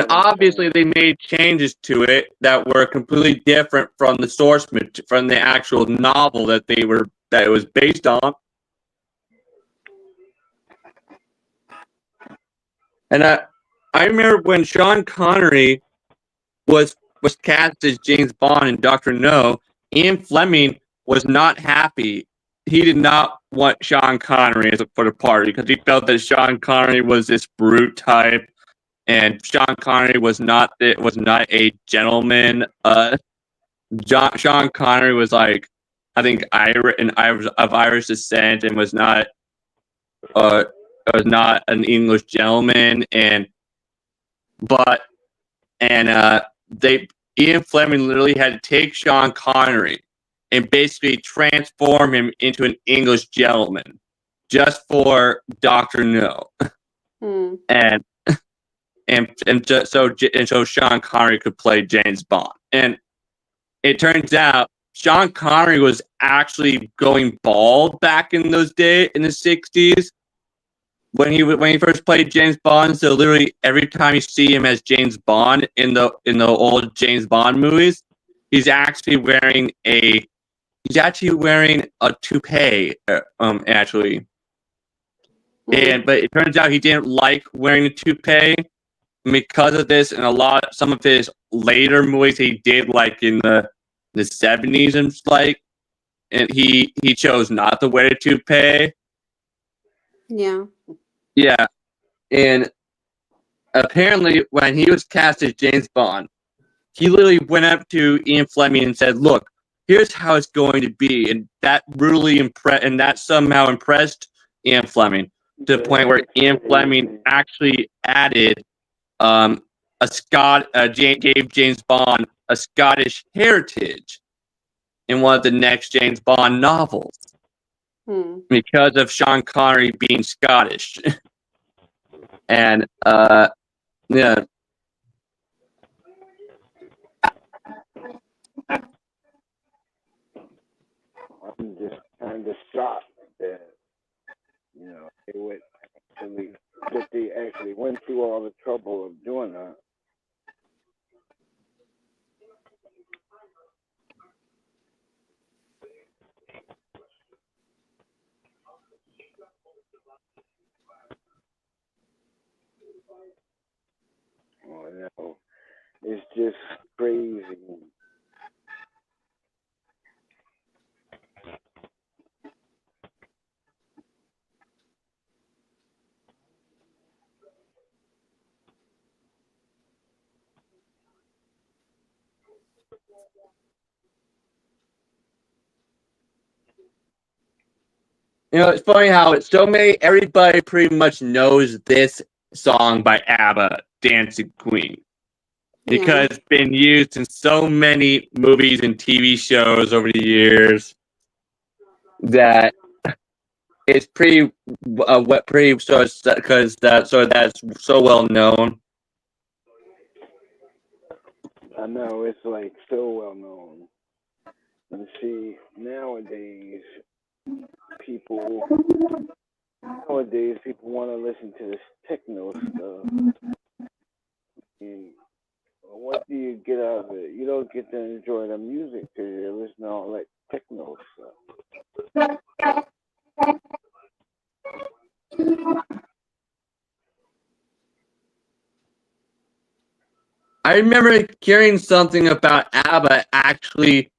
obviously they made changes to it that were completely different from the source from the actual novel that it was based on. And I remember when Sean Connery was cast as James Bond in Dr. No, Ian Fleming was not happy. He did not want Sean Connery for the part because he felt that Sean Connery was this brute type, and Sean Connery was not a gentleman. Sean Connery was like, I think of Irish descent, and was not an English gentleman, Ian Fleming literally had to take Sean Connery and basically transform him into an English gentleman just for Dr. No. So Sean Connery could play James Bond. And it turns out Sean Connery was actually going bald back in those days, in the 60s. when he first played James Bond. So literally every time you see him as James Bond in the old James Bond movies, he's actually wearing a toupee. Actually, but it turns out he didn't like wearing a toupee. Because of this, and some of his later movies he did, like in the 70s, and he chose not to wear a toupee. Yeah. Yeah, and apparently when he was cast as James Bond, he literally went up to Ian Fleming and said, "Look, here's how it's going to be," and that somehow impressed Ian Fleming to the point where Ian Fleming actually added gave James Bond a Scottish heritage in one of the next James Bond novels because of Sean Connery being Scottish. And yeah. I'm just kind of shocked that they actually went through all the trouble of doing that. Oh no, it's just crazy. It's funny how everybody pretty much knows this song by ABBA, Dancing Queen, because it's been used in so many movies and TV shows over the years that it's pretty because that's so well known. I know, it's like so well known. And see, nowadays people want to listen to this techno stuff. And what do you get out of it? You don't get to enjoy the music because you're listening to all that techno stuff. I remember hearing something about ABBA actually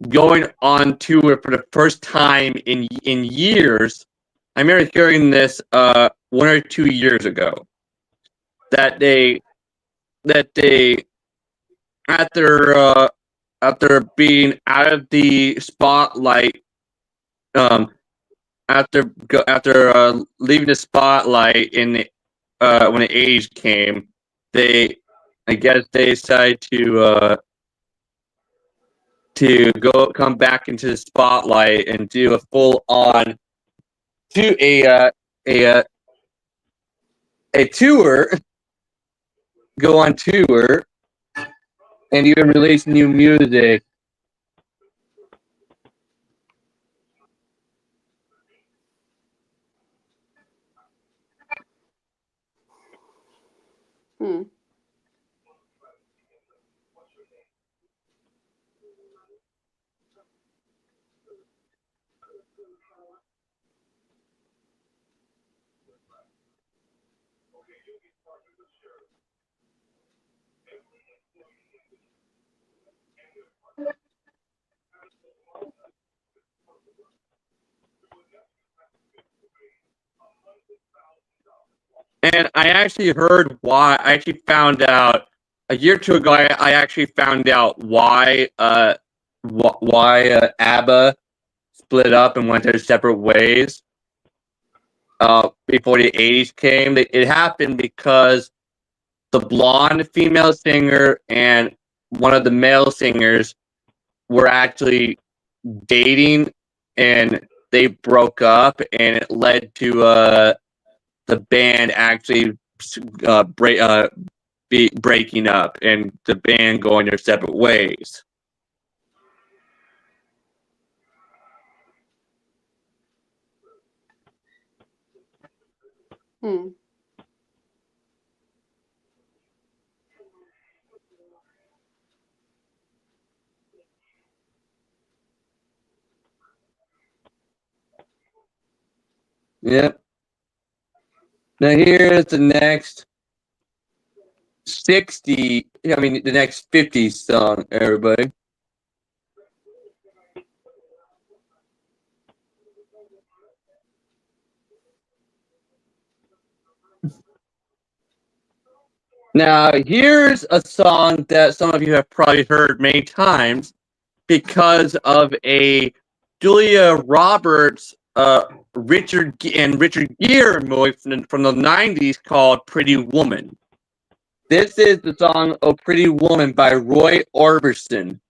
going on tour for the first time in years. I remember hearing this 1 or 2 years ago that they after being out of the spotlight, after leaving the spotlight in the when the age came, they decided to come back into the spotlight and do a full on a tour, go on tour, and even release new music. And I actually heard why. I actually found out a year or two ago. I actually found out why ABBA split up and went their separate ways. Before the 80s came, it happened because the blonde female singer and one of the male singers were actually dating, and they broke up, and it led to the band actually breaking up and the band going their separate ways. Hmm. Yep. Now here's the next 60, I mean, the next 50 song, everybody. Now, here's a song that some of you have probably heard many times because of a Julia Roberts, Richard Gere movie from the 90s called Pretty Woman. This is the song "Oh Pretty Woman" by Roy Orbison.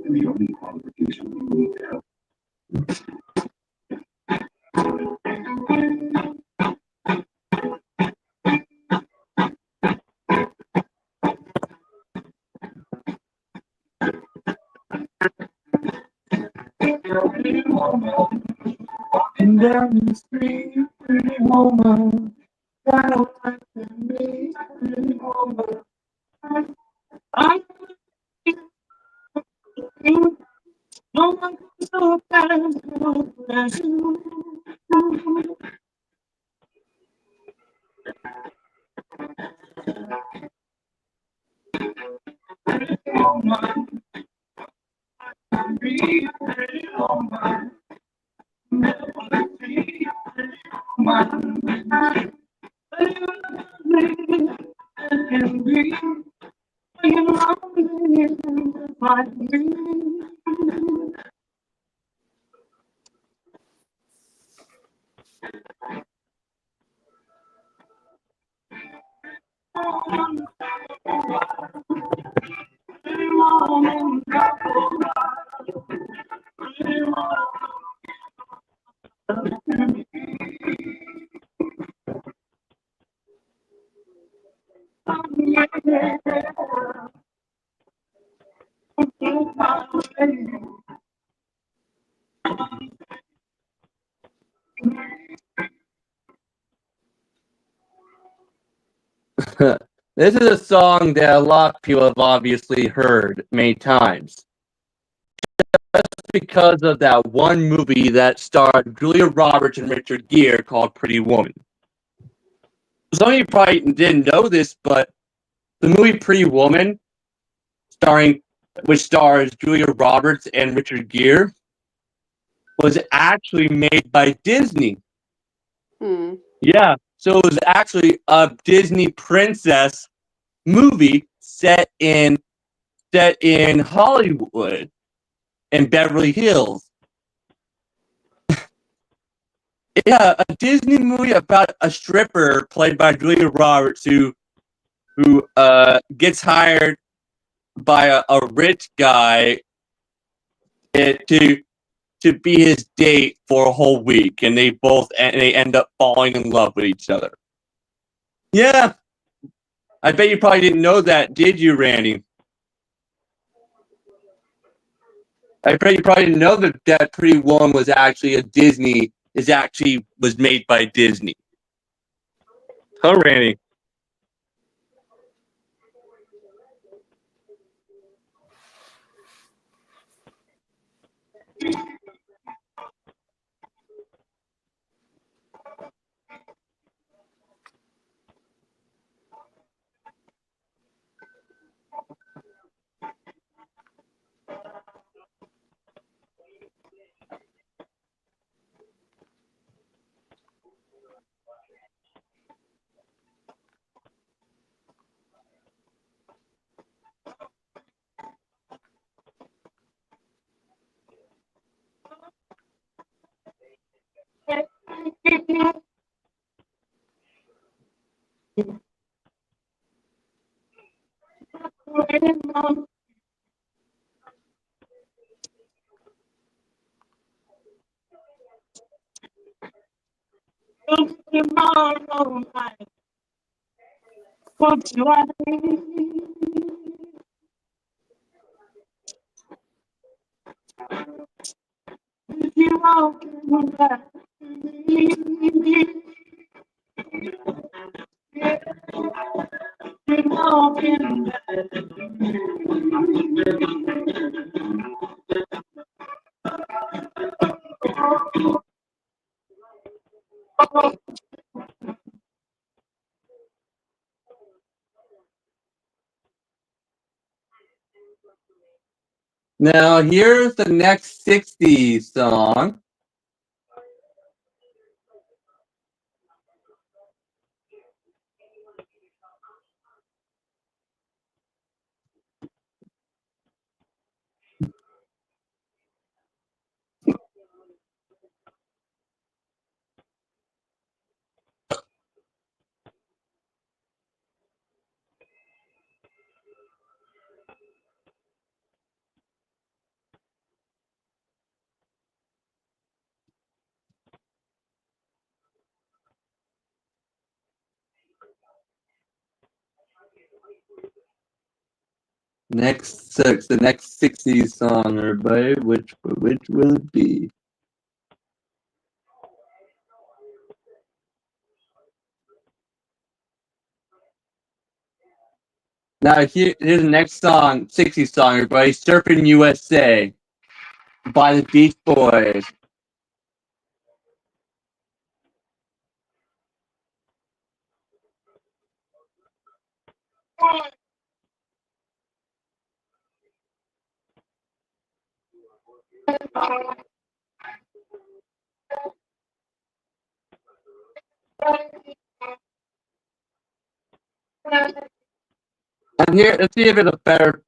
The only qualification you need to have. Walking down the street, pretty woman. Got a life in me, pretty woman. I'm no one so fast, no pleasure. Pretty woman, pretty woman. Never be pretty woman. Can be like me. This is a song that a lot of people have obviously heard many times. Just because of that one movie that starred Julia Roberts and Richard Gere called Pretty Woman. Some of you probably didn't know this, but the movie Pretty Woman, which stars Julia Roberts and Richard Gere, was actually made by Disney. Hmm. Yeah, so it was actually a Disney princess movie set in Hollywood and Beverly Hills. Yeah, a Disney movie about a stripper played by Julia Roberts who gets hired by a rich guy to be his date for a whole week, and they end up falling in love with each other. Yeah, I bet you probably didn't know that, did you, Randy? I bet you probably didn't know that Pretty Woman was actually was made by Disney. Huh, Randy? Now here's the next 60s song. The next 60s song, everybody. Which will it be? Now here's the next song, 60s song, everybody. Surfing USA by the Beach Boys. And here, let's see if it's a better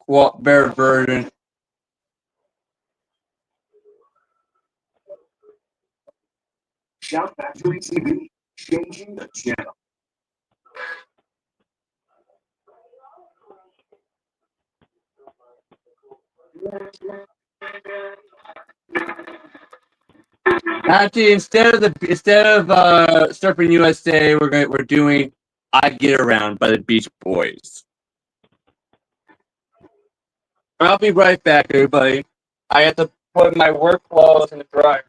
version. Shout Factory TV, changing the channel. Actually, instead of Surfing USA, we're doing "I Get Around" by the Beach Boys. I'll be right back, everybody. I have to put my work clothes in the dryer.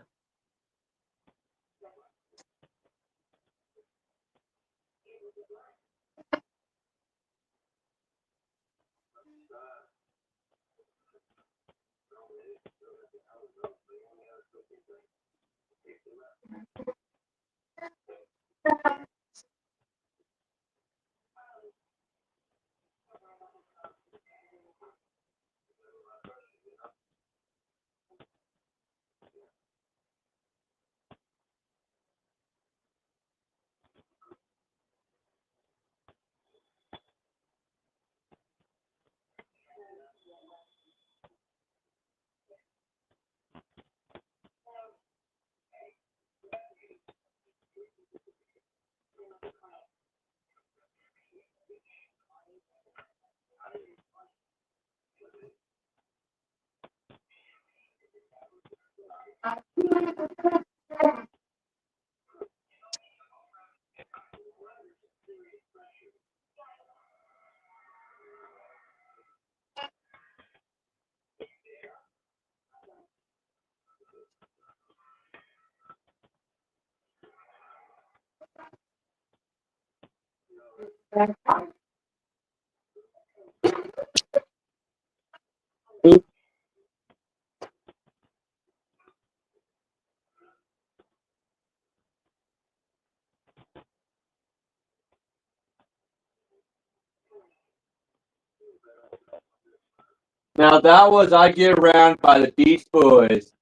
Now that was "I Get Around" by the Beach Boys.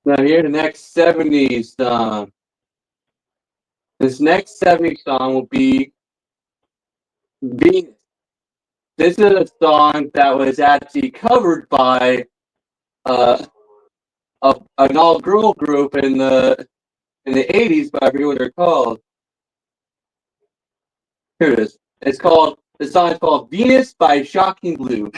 Now here's the next 70s song. This next 70s song will be Venus. This is a song that was actually covered by an all-girl group in the 80s, but I forget what they're called. Here it is. The song is called "Venus" by Shocking Blue.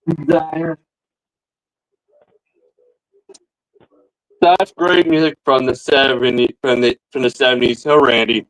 Desire. That's great music from the 70s. From the 70s. So Randy.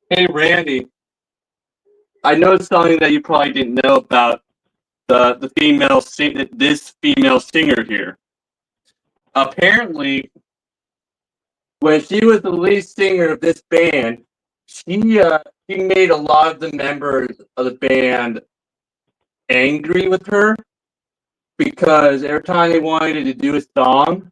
Hey Randy, I know something that you probably didn't know about the this female singer here. Apparently, when she was the lead singer of this band, she made a lot of the members of the band angry with her because every time they wanted to do a song,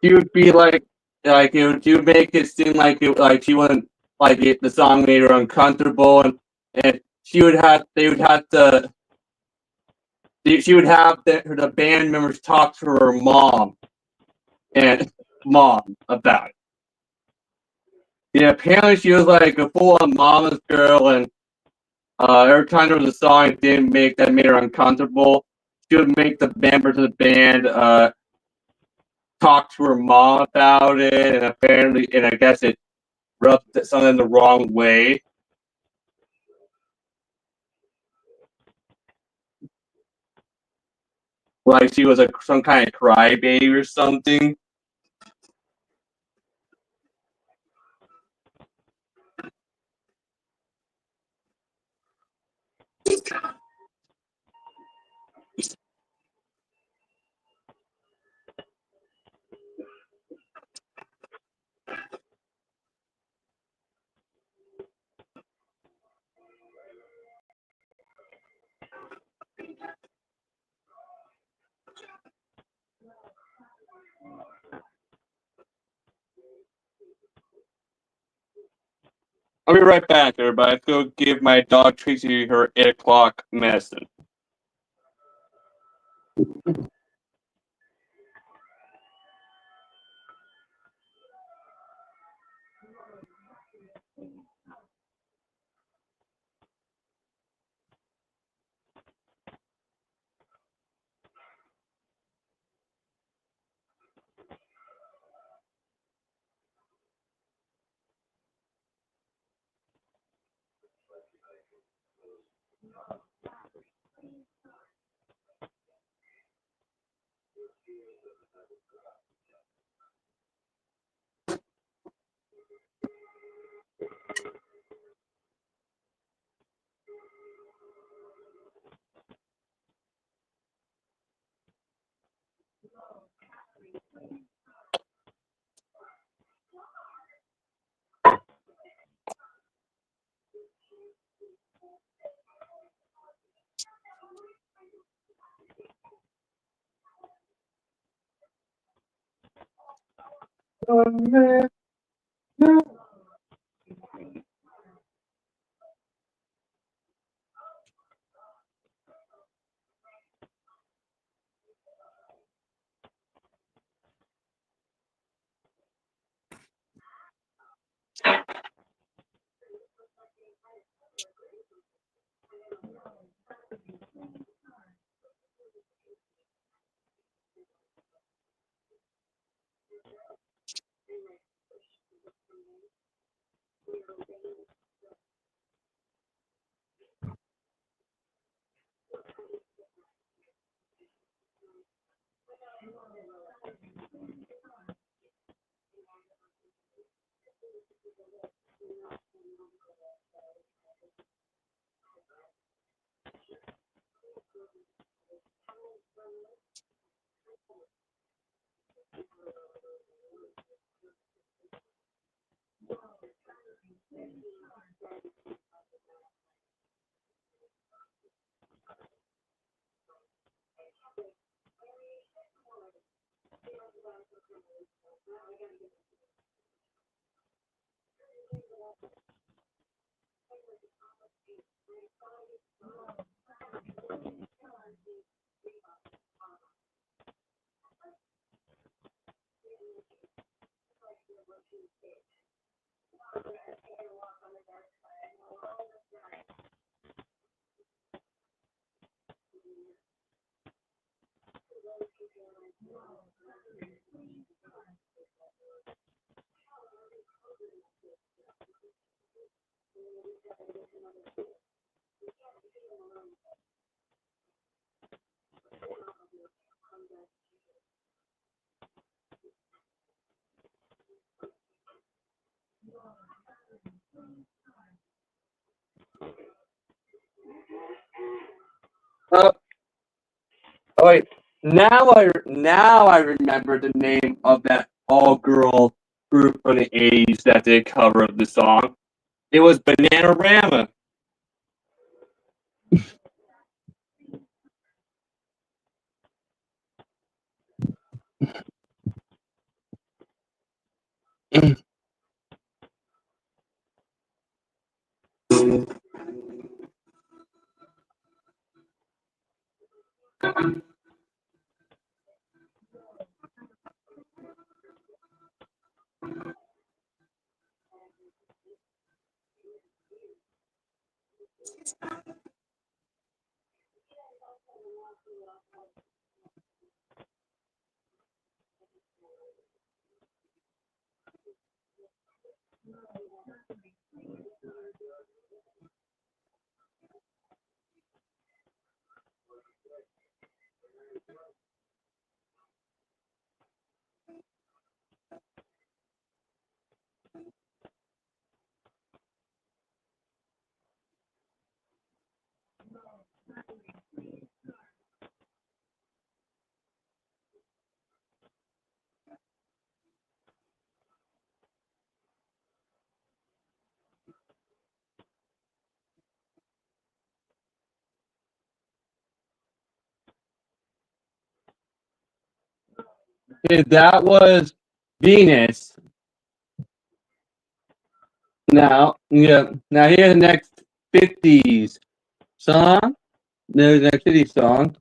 she would be she would make it seem like she wasn't the song made her uncomfortable, and they would have to she would have the band members talk to her mom about it. Yeah, apparently she was like a full-on mama's girl, and every time there was a song that made her uncomfortable, she would make the members of the band talk to her mom about it, and I guess it rubbed something the wrong way. Like she was some kind of crybaby or something. I'll be right back, everybody. Let's go give my dog Tracy her 8 o'clock medicine. Oh, oh wait. Now I remember the name of that all girl group from the 80s that did a cover of the song. It was Bananarama. Yeah, that was Venus. Now here's the next 50s song. There's the next 50s song.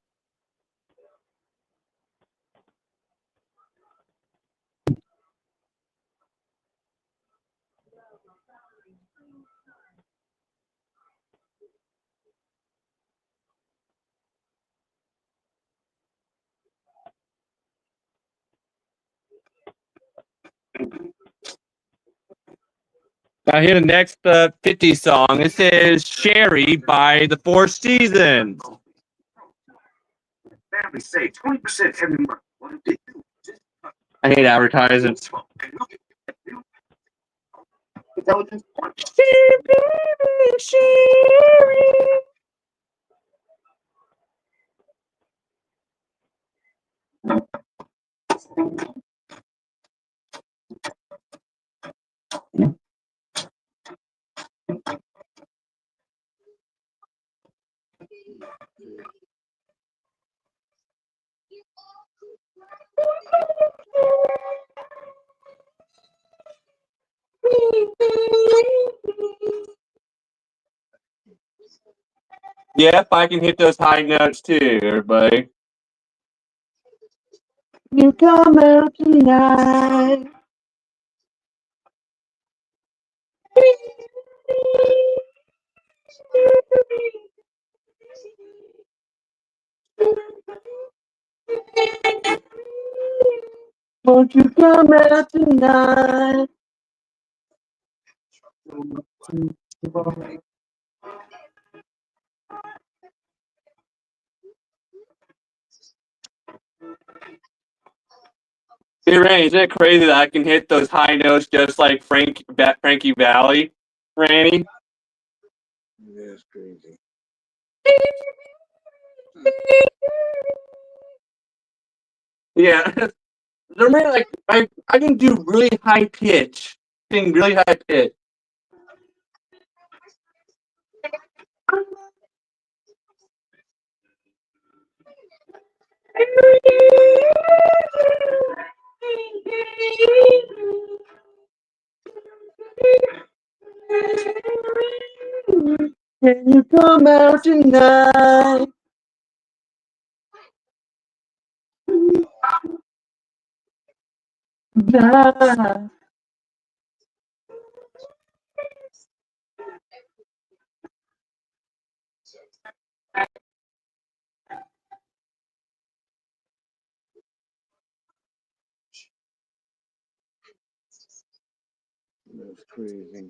I hear the next 50 song. This is Sherry by the Four Seasons. Families say 20% every month. What do they do? I hate advertisements. Intelligence. Yep, I can hit those high notes too, everybody. You come out tonight. Won't you come out tonight? Hey, Randy, isn't it crazy that I can hit those high notes just like Frankie Valli, Randy? That's crazy. Yeah. Like I can do really high pitch. Sing really high pitch. Can you come out tonight? Nah. That's crazy.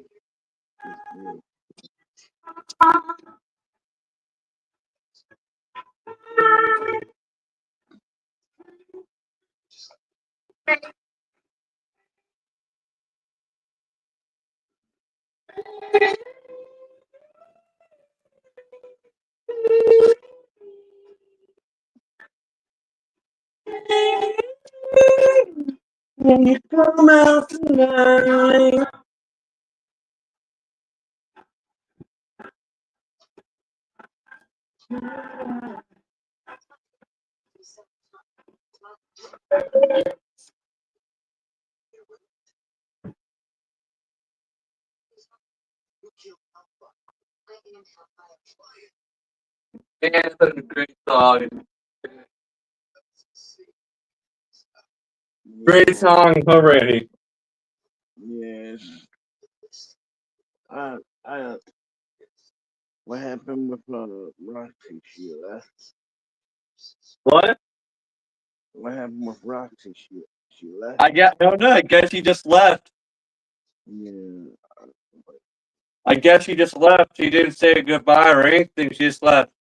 Can you come out tonight? Man, it's such a great song. Great song already. Yes. What happened with Roxy? She left. What? What happened with Roxy? She left. I guess she just left. Yeah. I guess she just left. She didn't say goodbye or anything. She just left.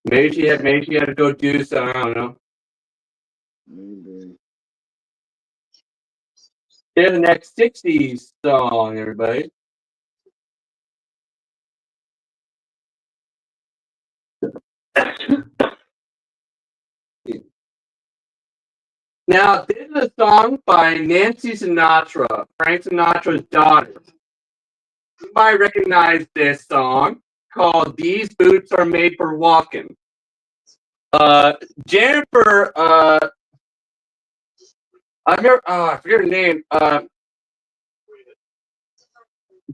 Maybe she had to go do something. I don't know. Maybe. Here's the next 60s song, everybody. Now, this is a song by Nancy Sinatra, Frank Sinatra's daughter. You might recognize this song called These Boots Are Made for Walking. Jennifer, I forget her name.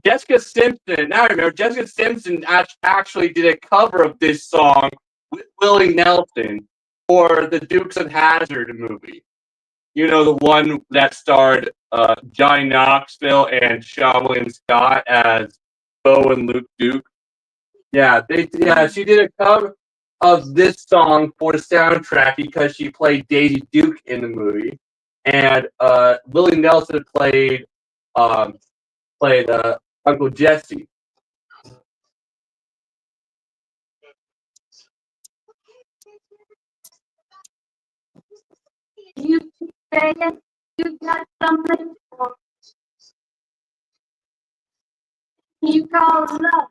Jessica Simpson. Now I remember. Jessica Simpson actually did a cover of this song with Willie Nelson for the Dukes of Hazzard movie. You know, the one that starred Johnny Knoxville and Sean William Scott as Bo and Luke Duke. Yeah, she did a cover of this song for the soundtrack because she played Daisy Duke in the movie, and Willie Nelson played played Uncle Jesse. You keep saying you got something for you call love.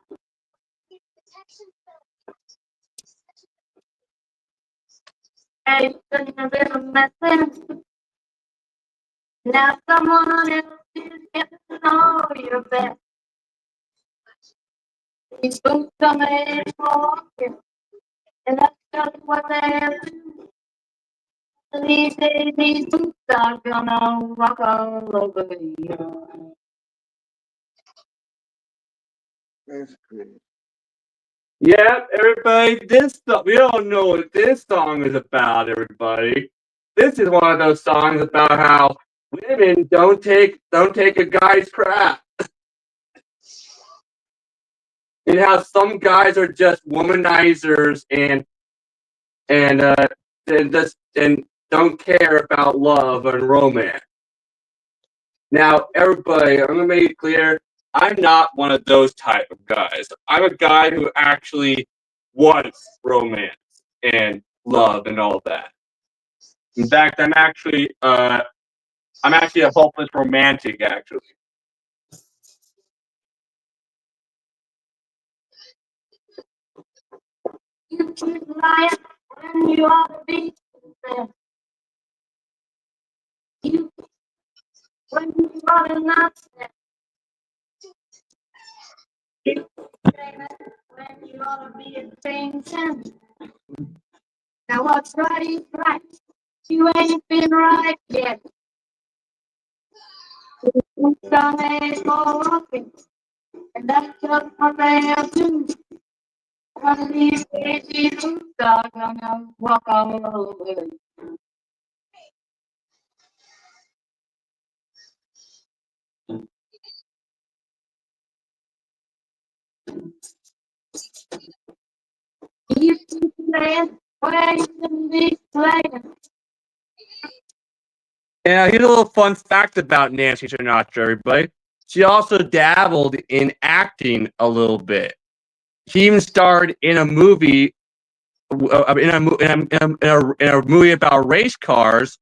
And it's a little message. Now someone else is getting to know you best. These boots are made for walking, and that's just what they do. These days, these boots are gonna walk all over you. That's great. Yeah, everybody, we all know what this song is about, everybody. This is one of those songs about how women don't take a guy's crap. And how some guys are just womanizers and don't care about love and romance. Now, everybody, I'm gonna make it clear, I'm not one of those type of guys. I'm a guy who actually wants romance and love and all that. In fact, I'm actually a hopeless romantic, actually. You keep lying when you ought to be sincere. You when you ought to not say. You say that when you ought to be paying attention. Now what's right is right. You ain't been right yet. Some ain't for walking, and that's just what they'll do. One of these days, these boots are gonna walk all over you. You keep playing where you shouldn't be playing. And here's a little fun fact about Nancy Sinatra, everybody. She also dabbled in acting a little bit. She even starred in a movie, in a movie about race cars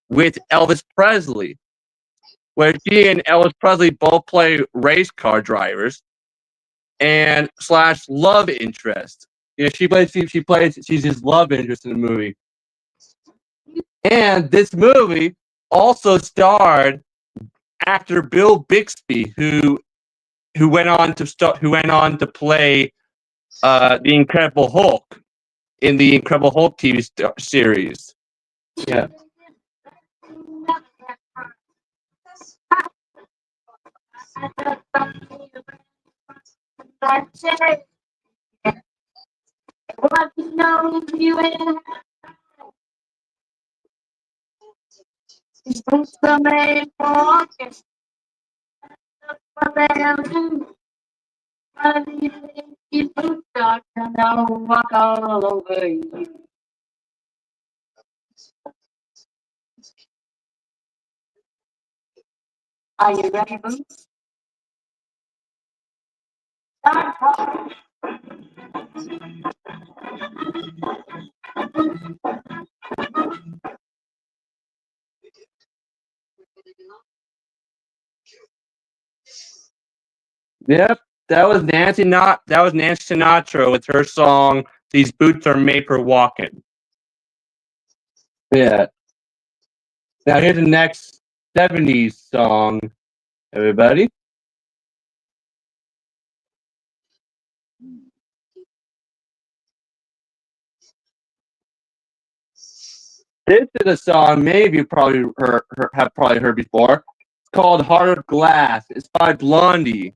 with Elvis Presley, where she and Elvis Presley both play race car drivers and slash love interest. You know, she's his love interest in the movie. And this movie also starred actor Bill Bixby, who went on to play the Incredible Hulk in the Incredible Hulk TV series. Yeah. What you know you ain't these boots are made for walking. That's what they'll do. One of these days, these boots are gonna walk all over you. Are you ready, boots? Start walking. Yep, that was Nancy Sinatra with her song "These Boots Are Made for Walking." Yeah. Now here's the next '70s song, everybody. This is a song many of you have probably heard before. It's called "Heart of Glass." It's by Blondie.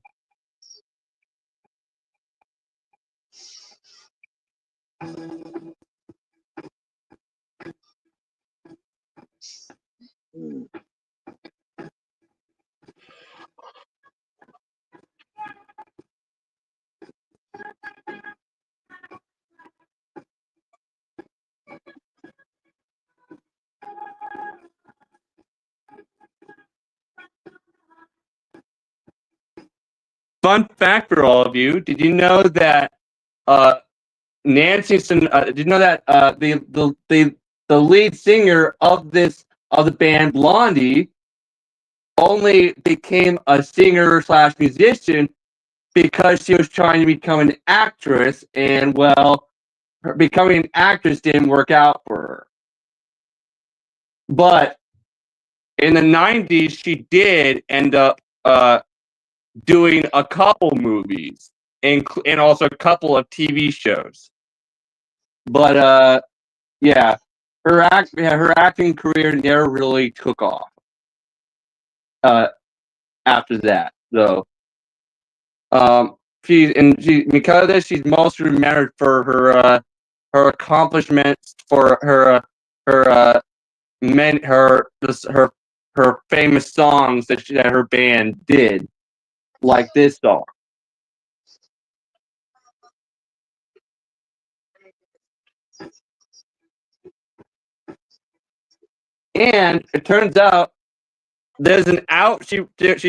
fun fact for all of you: did you know that Nancy? Did you know that the lead singer of the band Blondie only became a singer / musician because she was trying to become an actress, and well, becoming an actress didn't work out for her. But in the 90s, she did end up doing a couple movies and also a couple of TV shows. But yeah, her acting career never really took off after that. So because of this, she's mostly remembered for her accomplishments, for her famous songs that her band did, like this song. And it turns out there's an outfit that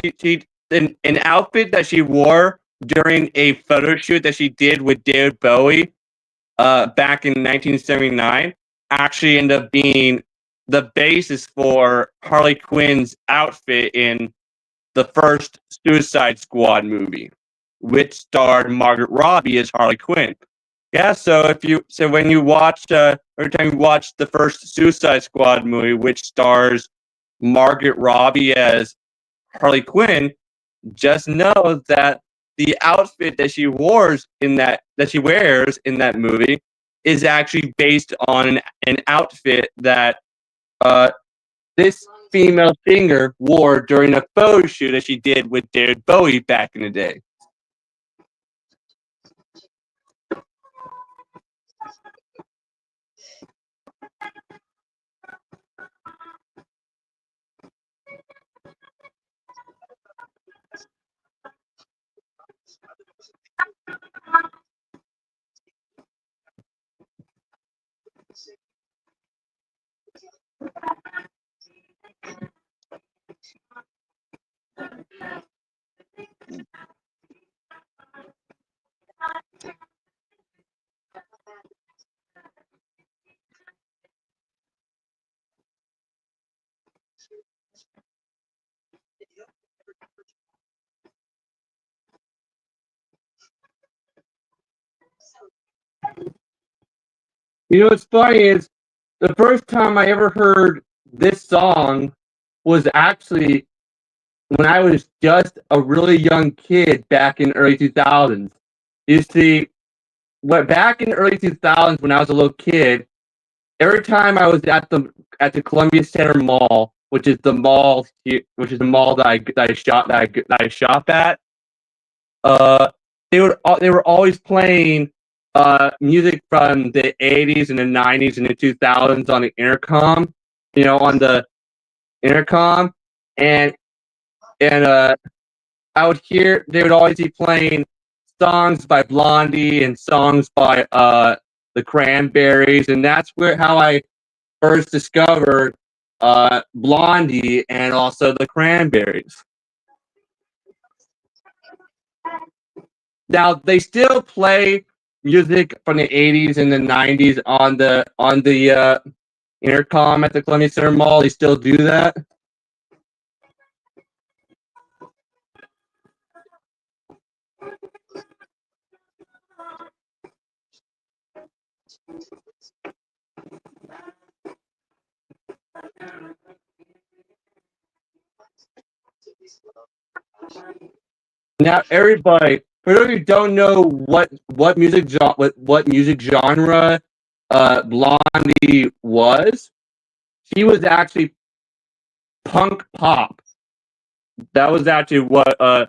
she wore during a photo shoot that she did with David Bowie back in 1979 actually ended up being the basis for Harley Quinn's outfit in the first Suicide Squad movie, which starred Margaret Robbie as Harley Quinn. Yeah, so when you watched every time you watch the first Suicide Squad movie, which stars Margaret Robbie as Harley Quinn, just know that the outfit that she wears in that movie is actually based on an outfit that this female singer wore during a photo shoot that she did with David Bowie back in the day. You know what's funny is the first time I ever heard this song was actually when I was just a really young kid back in early 2000s. You see, back in early 2000s when I was a little kid, every time I was at the Columbia Center Mall, which is the mall that I shop at, they were always playing music from the 80s and the 90s and the 2000s on the intercom, on the intercom, and I would hear they would always be playing songs by Blondie and songs by the Cranberries, and that's how I first discovered Blondie and also the Cranberries. Now they still play music from the 80s and the 90s on the intercom at the Columbia Center Mall. They still do that. Now, everybody, for those who don't know what music genre Blondie was, she was actually punk pop. That was actually what that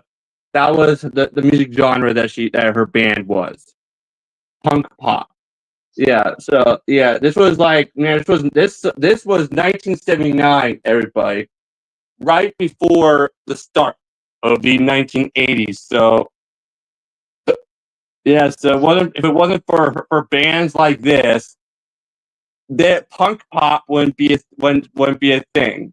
was the music genre that her band was, punk pop. Yeah. So yeah, this was 1979. Everybody, right before the start of the 1980s. So yeah, so if it wasn't for bands like this, that punk pop wouldn't be a thing.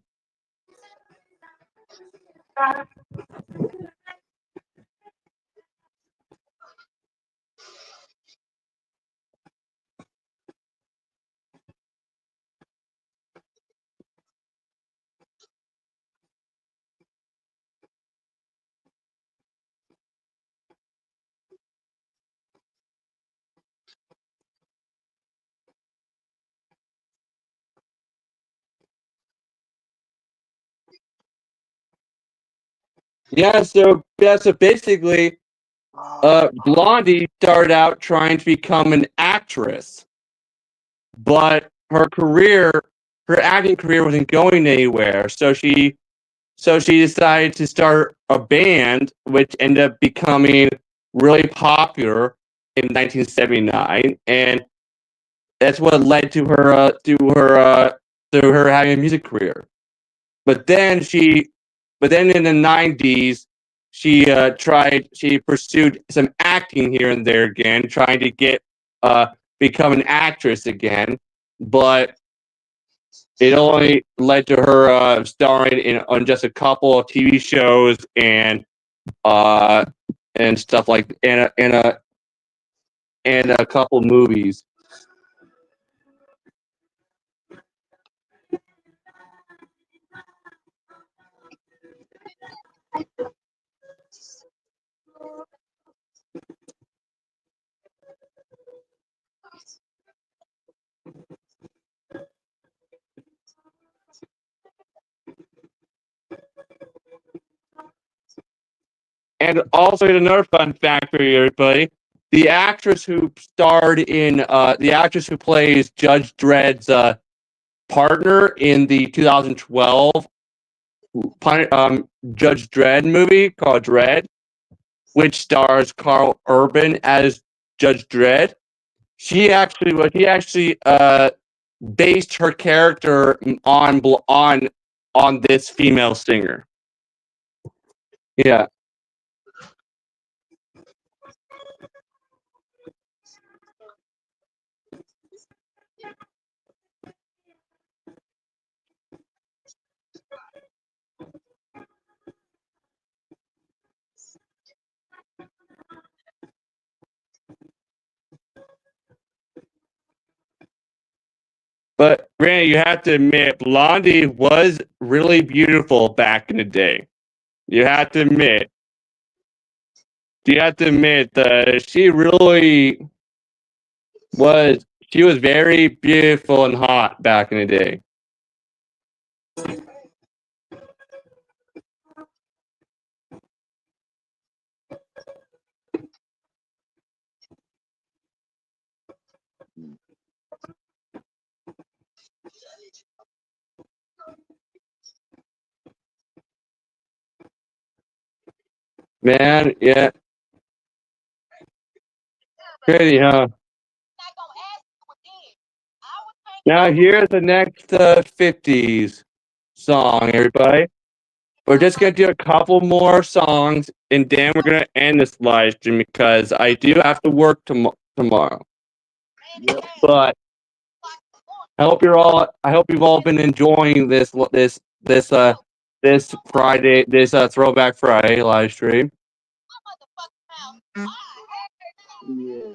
So basically, Blondie started out trying to become an actress, but her acting career wasn't going anywhere. So she decided to start a band, which ended up becoming really popular in 1979, and that's what led to her having a music career. But then in the 90s, she pursued some acting here and there again, trying to become an actress again, but it only led to her starring on just a couple of TV shows and stuff like and a couple movies. And also, another fun fact for you, everybody: the actress who plays Judge Dredd's partner in the 2012 Judge Dredd movie called Dredd, which stars Carl Urban as Judge Dredd. She actually based her character on this female singer. Yeah. But Granny, you have to admit, Blondie was really beautiful back in the day. You have to admit. You have to admit that she really was. She was very beautiful and hot back in the day. Man, yeah. Pretty, huh? Now here's the next 50s song, everybody. We're just gonna do a couple more songs, and then we're gonna end this live stream because I do have to work tomorrow. But I hope you've all been enjoying this Friday, this Throwback Friday live stream. Yeah.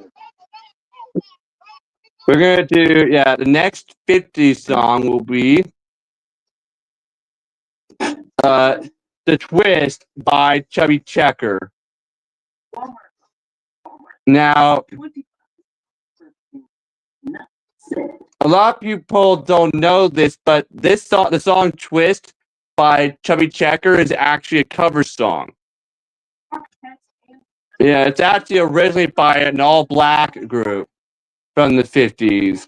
We're gonna do the next 50 song will be The Twist by Chubby Checker. Now, a lot of people don't know this, but the song Twist by Chubby Checker is actually a cover song. Yeah, it's actually originally by an all-black group from the 50s.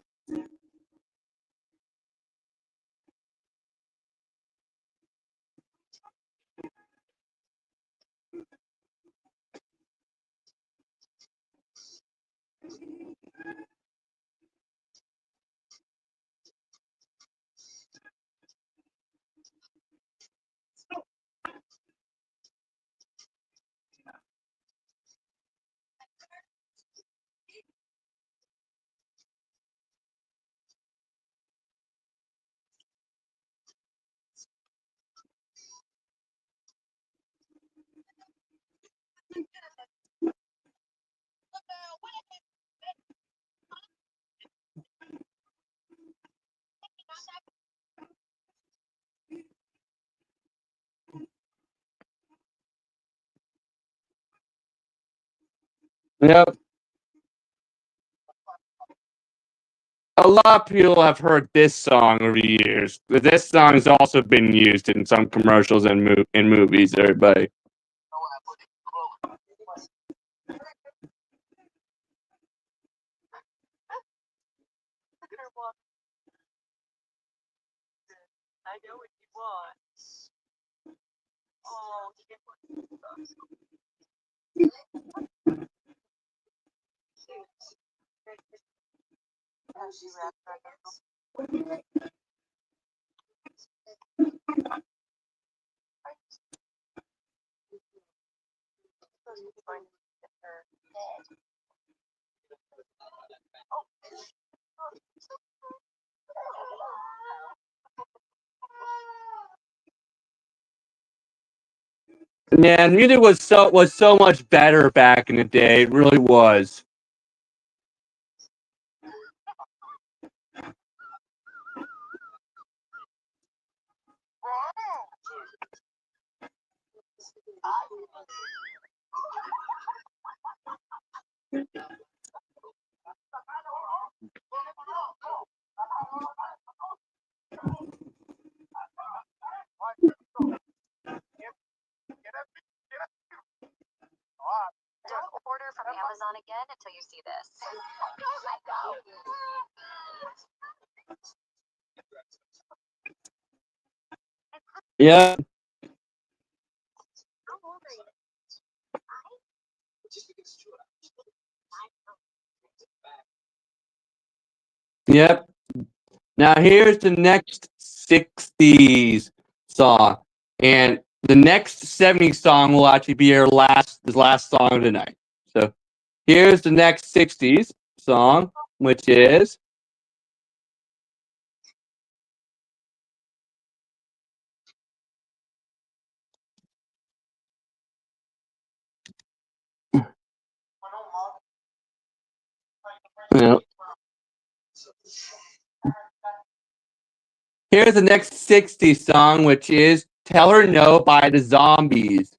Yep. A lot of people have heard this song over the years. This song has also been used in some commercials and in movies, everybody. Yeah, music was so much better back in the day. It really was. Yeah. Yep. Now here's the next 60s song. And the next 70s song will actually be our last song of the night. So here's the next 60s song, which is here's the next 60s song, which is Tell Her No by the Zombies.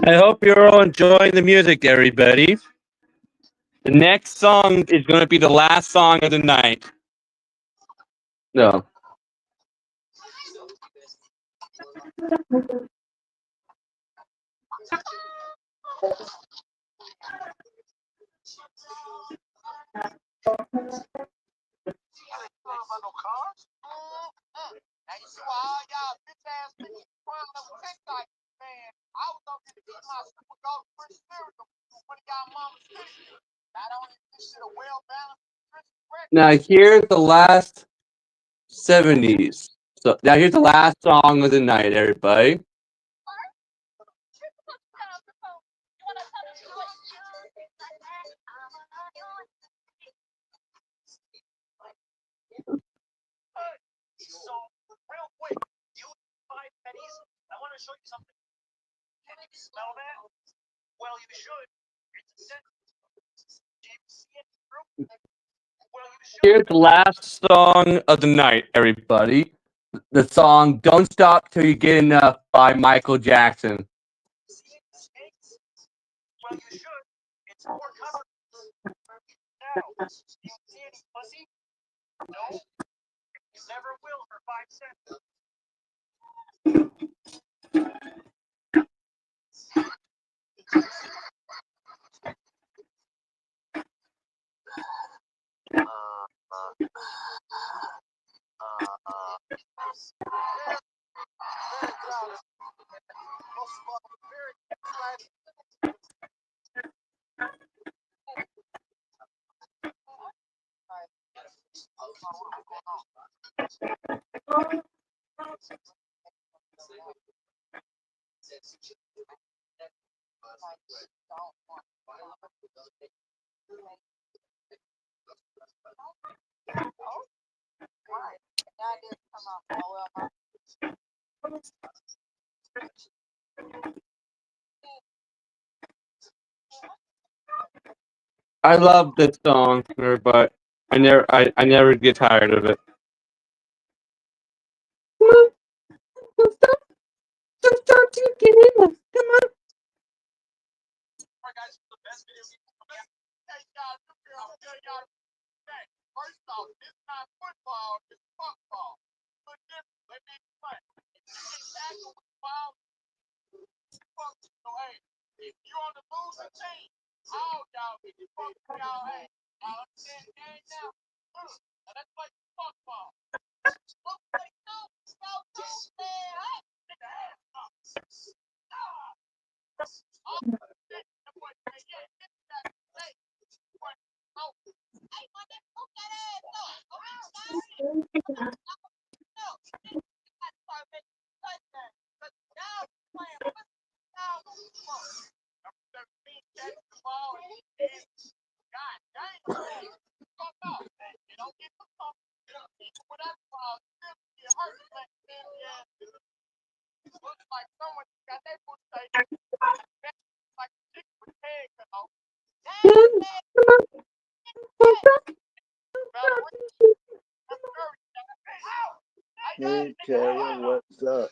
I hope you're all enjoying the music, everybody. The next song is going to be the last song of the night. No. Now here's the last 70s. So now here's the last song of the night, everybody. Here's the last song of the night, everybody. The song Don't Stop Till You Get Enough by Michael Jackson. I love this song, but I never get tired of it. Come on, don't stop to get in there. Come on. Hey, Tara, what's up?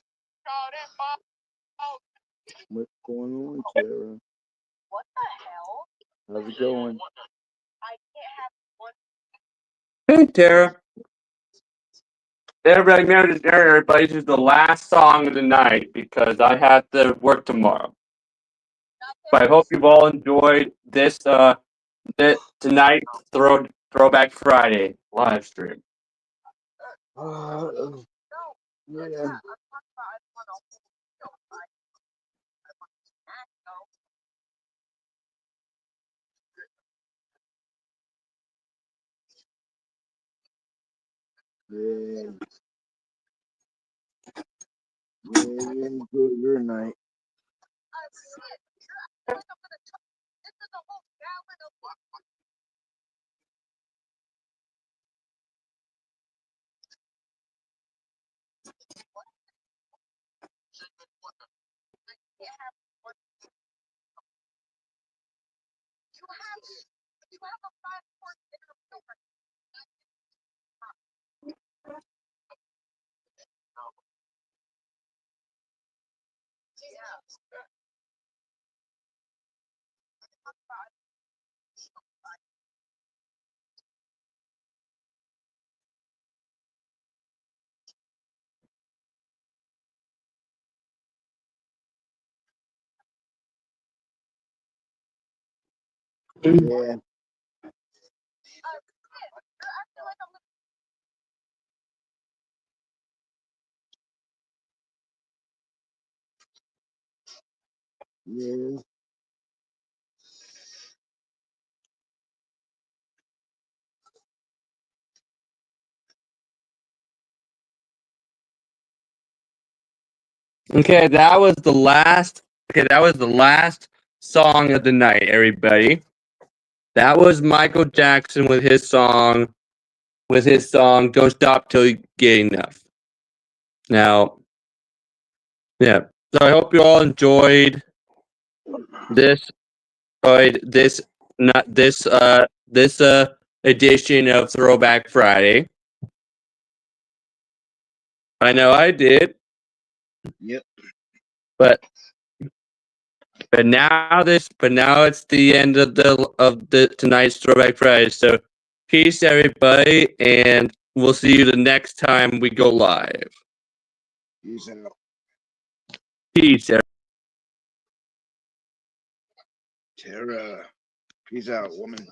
What's going on, Tara? How's it going? Hey, Tara. Everybody, this is the last song of the night because I have to work tomorrow. But I hope you've all enjoyed this tonight Throwback Friday live stream. Yeah. Yeah. Yeah, enjoy your night. Yeah. Yeah. Okay, that was the last. Okay, that was the last song of the night, everybody. That was Michael Jackson with his song. "Don't Stop Till You Get Enough." Now, yeah. So I hope you all enjoyed this. This edition of Throwback Friday. I know I did. Yep. But now it's the end of the tonight's Throwback Friday. So peace, everybody, and we'll see you the next time we go live. Peace out. Peace. Tara. Peace out, woman.